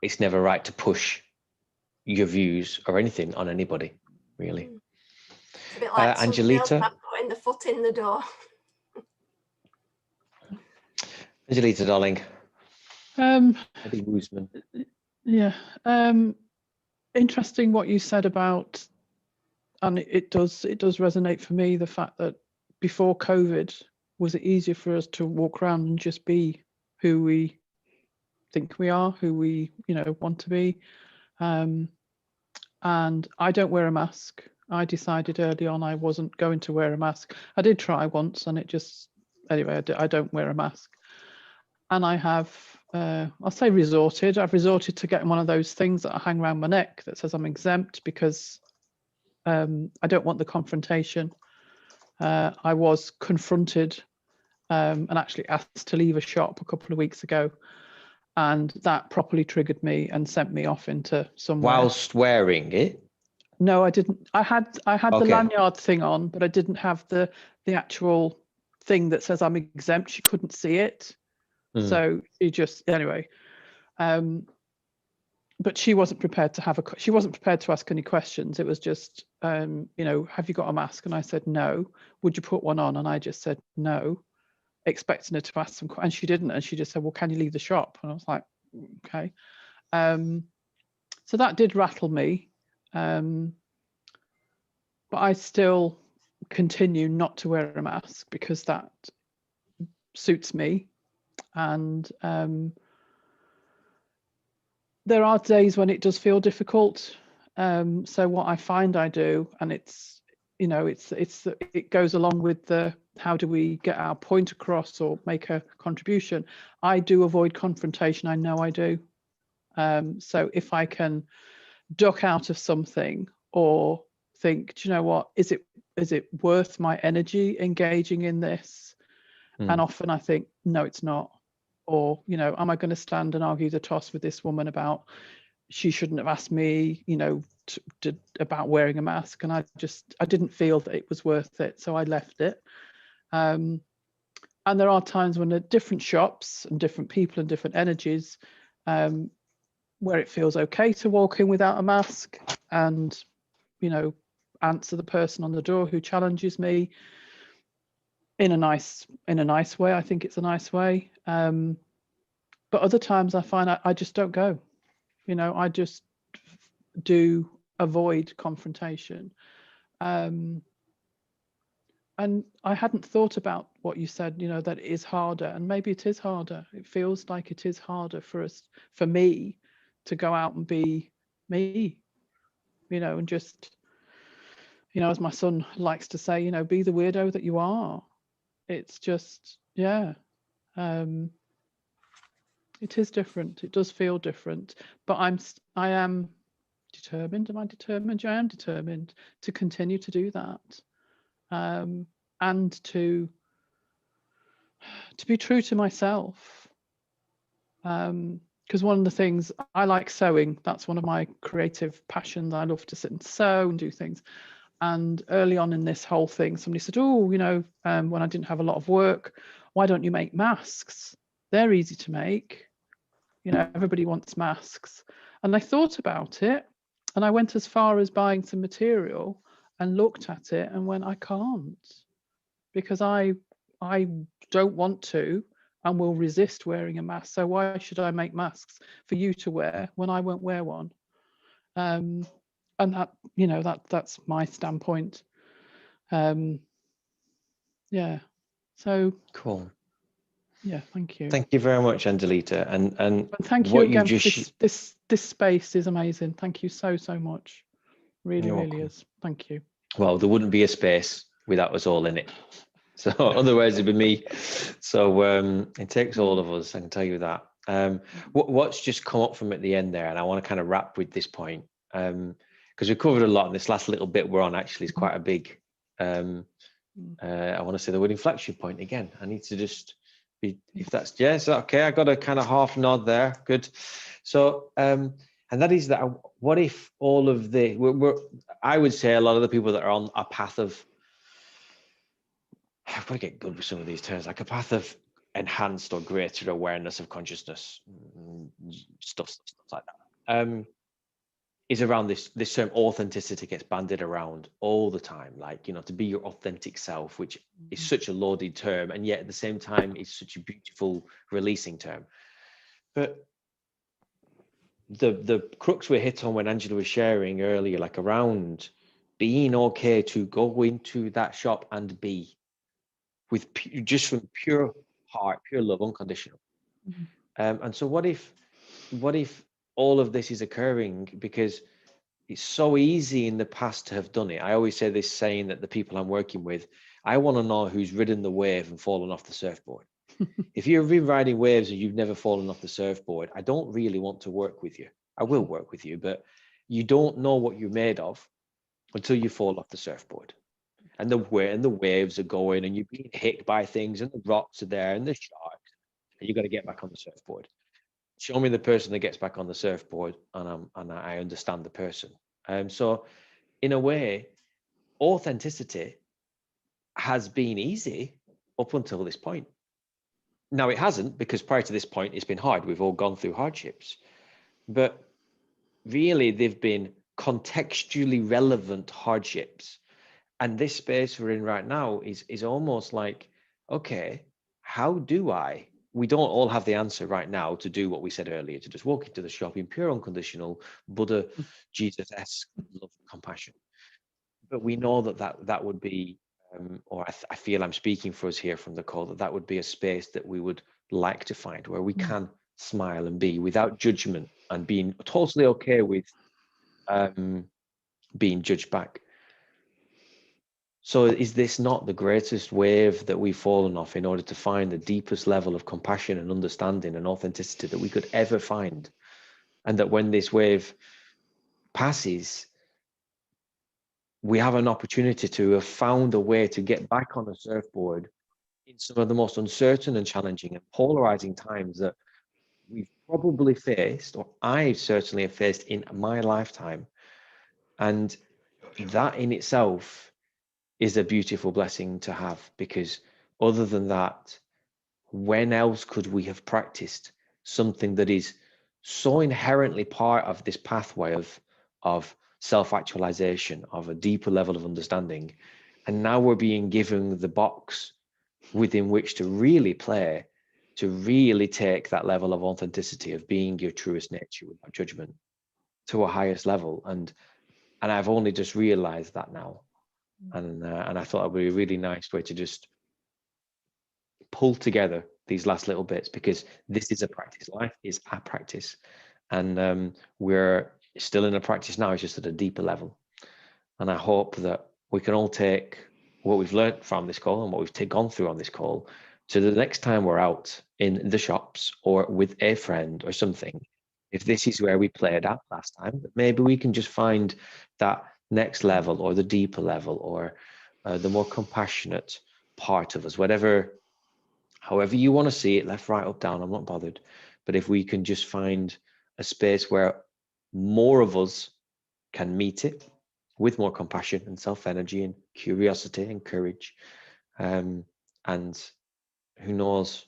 it's never right to push your views or anything on anybody, really. It's a bit like Angelita. putting the foot in the door. Angelita, darling. Eddie Woosman. Yeah. Interesting what you said about, and it does resonate for me, the fact that before COVID, was it easier for us to walk around and just be who we think we are, who we, want to be. And I don't wear a mask. I decided early on I wasn't going to wear a mask. I did try once, and anyway, I don't wear a mask. And I have, I'll say I've resorted to getting one of those things that I hang around my neck that says I'm exempt, because I don't want the confrontation. I was confronted and actually asked to leave a shop a couple of weeks ago, and that properly triggered me and sent me off into somewhere. Whilst wearing it? No, I didn't. I had Okay. the lanyard thing on, but I didn't have the actual thing that says I'm exempt. She couldn't see it. So she just, anyway. But she wasn't prepared to she wasn't prepared to ask any questions. It was just, have you got a mask? And I said, no. Would you put one on? And I just said, no, expecting her to ask some questions. And she didn't. And she just said, well, can you leave the shop? And I was like, okay. So that did rattle me. But I still continue not to wear a mask because that suits me. And there are days when it does feel difficult. So what I find I do, and it goes along with the how do we get our point across or make a contribution. I do avoid confrontation. I know I do. So if I can duck out of something or think, do you know what, is it worth my energy engaging in this? And often I think, no, it's not. Or, am I going to stand and argue the toss with this woman about she shouldn't have asked me, about wearing a mask? And I didn't feel that it was worth it. So I left it. And there are times when at different shops and different people and different energies, where it feels okay to walk in without a mask and, answer the person on the door who challenges me in a nice way. I think it's a nice way. But other times I find I just don't go. I just do avoid confrontation. And I hadn't thought about what you said, that it is harder, and maybe it is harder. It feels like it is harder for me to go out and be me, and just, as my son likes to say, be the weirdo that you are. It's just, yeah. It is different. It does feel different, but I am determined. Am I determined? Yeah, I am determined to continue to do that, and to be true to myself. Because one of the things I like sewing. That's one of my creative passions. I love to sit and sew and do things. And early on in this whole thing, somebody said, "Oh, when I didn't have a lot of work, why don't you make masks? They're easy to make." you know, everybody wants masks. And I thought about it, and I went as far as buying some material and looked at it and went, I can't, because I don't want to and will resist wearing a mask. So why should I make masks for you to wear when I won't wear one? And that, you know, that's my standpoint. Yeah. So Cool. yeah, thank you. Thank you very much, Angelita. And thank you what again you for just this space is amazing. Thank you so much. Really, You're really welcome. is. Thank you. Well, there wouldn't be a space without us all in it. So otherwise it'd be me. So it takes all of us, I can tell you that. What's just come up from at the end there, and I want to kind of wrap with this point, because we covered a lot, and this last little bit we're on actually is quite a big, I want to say the word inflection point again. I need to just be, if that's, yes, okay, I got a kind of half nod there, good. So, and that is that, what if all of the, I would say a lot of the people that are on a path of, I've got to get good with some of these terms, like a path of enhanced or greater awareness of consciousness, stuff like that, is around this term authenticity gets bandied around all the time, like, you know, to be your authentic self, which is such a lauded term, and yet at the same time it's such a beautiful releasing term. But the crux we hit on when Angela was sharing earlier, like around being okay to go into that shop and be with just from pure heart, pure love, unconditional. And so what if all of this is occurring because it's so easy in the past to have done it? I always say this saying that the people I'm working with, I want to know who's ridden the wave and fallen off the surfboard. If you've been riding waves and you've never fallen off the surfboard, I don't really want to work with you. I will work with you, but you don't know what you're made of until you fall off the surfboard. And the waves are going, and you're being hit by things, and the rocks are there, and the sharks, and you got to get back on the surfboard. Show me the person that gets back on the surfboard, and I understand the person. So, in a way, authenticity has been easy up until this point. Now it hasn't, because prior to this point, it's been hard. We've all gone through hardships, but really, they've been contextually relevant hardships. And this space we're in right now is almost like, okay, how do I? We don't all have the answer right now to do what we said earlier, to just walk into the shop in pure unconditional Buddha, Jesus-esque love and compassion. But we know that would be, or I feel I'm speaking for us here from the call, that would be a space that we would like to find where we can smile and be without judgment, and being totally okay with being judged back. So is this not the greatest wave that we've fallen off in order to find the deepest level of compassion and understanding and authenticity that we could ever find? And that when this wave passes, we have an opportunity to have found a way to get back on a surfboard in some of the most uncertain and challenging and polarizing times that we've probably faced, or I certainly have faced in my lifetime. And that in itself is a beautiful blessing to have, because other than that, when else could we have practiced something that is so inherently part of this pathway of self-actualization, of a deeper level of understanding? And now we're being given the box within which to really play, to really take that level of authenticity of being your truest nature without judgment to a highest level. And I've only just realized that now. And I thought it would be a really nice way to just pull together these last little bits, because this is a practice. Life is a practice, and we're still in a practice now. It's just at a deeper level. And I hope that we can all take what we've learned from this call and what we've gone through on this call to the next time we're out in the shops or with a friend or something. If this is where we played at last time, maybe we can just find that next level, or the deeper level, or the more compassionate part of us, however you want to see it, left, right, up, down, I'm not bothered. But if we can just find a space where more of us can meet it with more compassion and self-energy and curiosity and courage, and who knows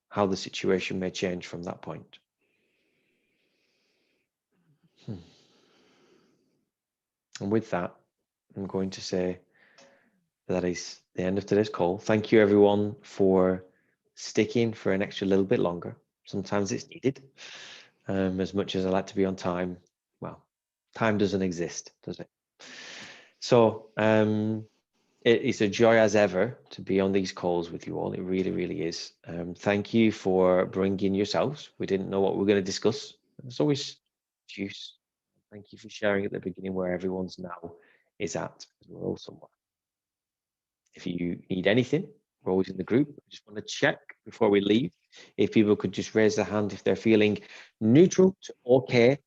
how the situation may change from that point. And with that, I'm going to say that is the end of today's call. Thank you everyone for sticking for an extra little bit longer. Sometimes it's needed. As much as I like to be on time, well, time doesn't exist, does it? So it's a joy as ever to be on these calls with you all. It really, really is. Thank you for bringing yourselves. We didn't know what we were going to discuss. There's always juice. Thank you for sharing at the beginning where everyone's now is at. We're all somewhere. If you need anything, we're always in the group. I just want to check before we leave if people could just raise their hand if they're feeling neutral to okay.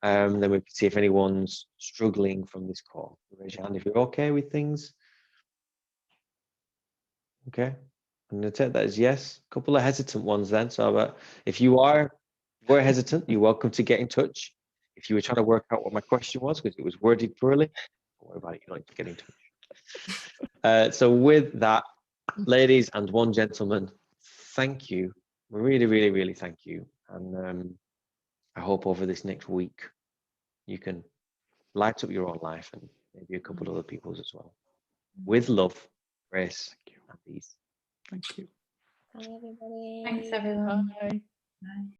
Then we can see if anyone's struggling from this call. Raise your hand if you're okay with things. Okay, I'm going to take that as yes. A couple of hesitant ones then. So if you were hesitant, you're welcome to get in touch. If you were trying to work out what my question was because it was worded poorly, don't worry about it. You don't need to get in touch. So with that, ladies and one gentleman, thank you. Really, really, really thank you. And I hope over this next week you can light up your own life and maybe a couple of other people's as well. With love, grace, and peace. Thank you. Bye, everybody. Thanks, everyone. Bye. Bye.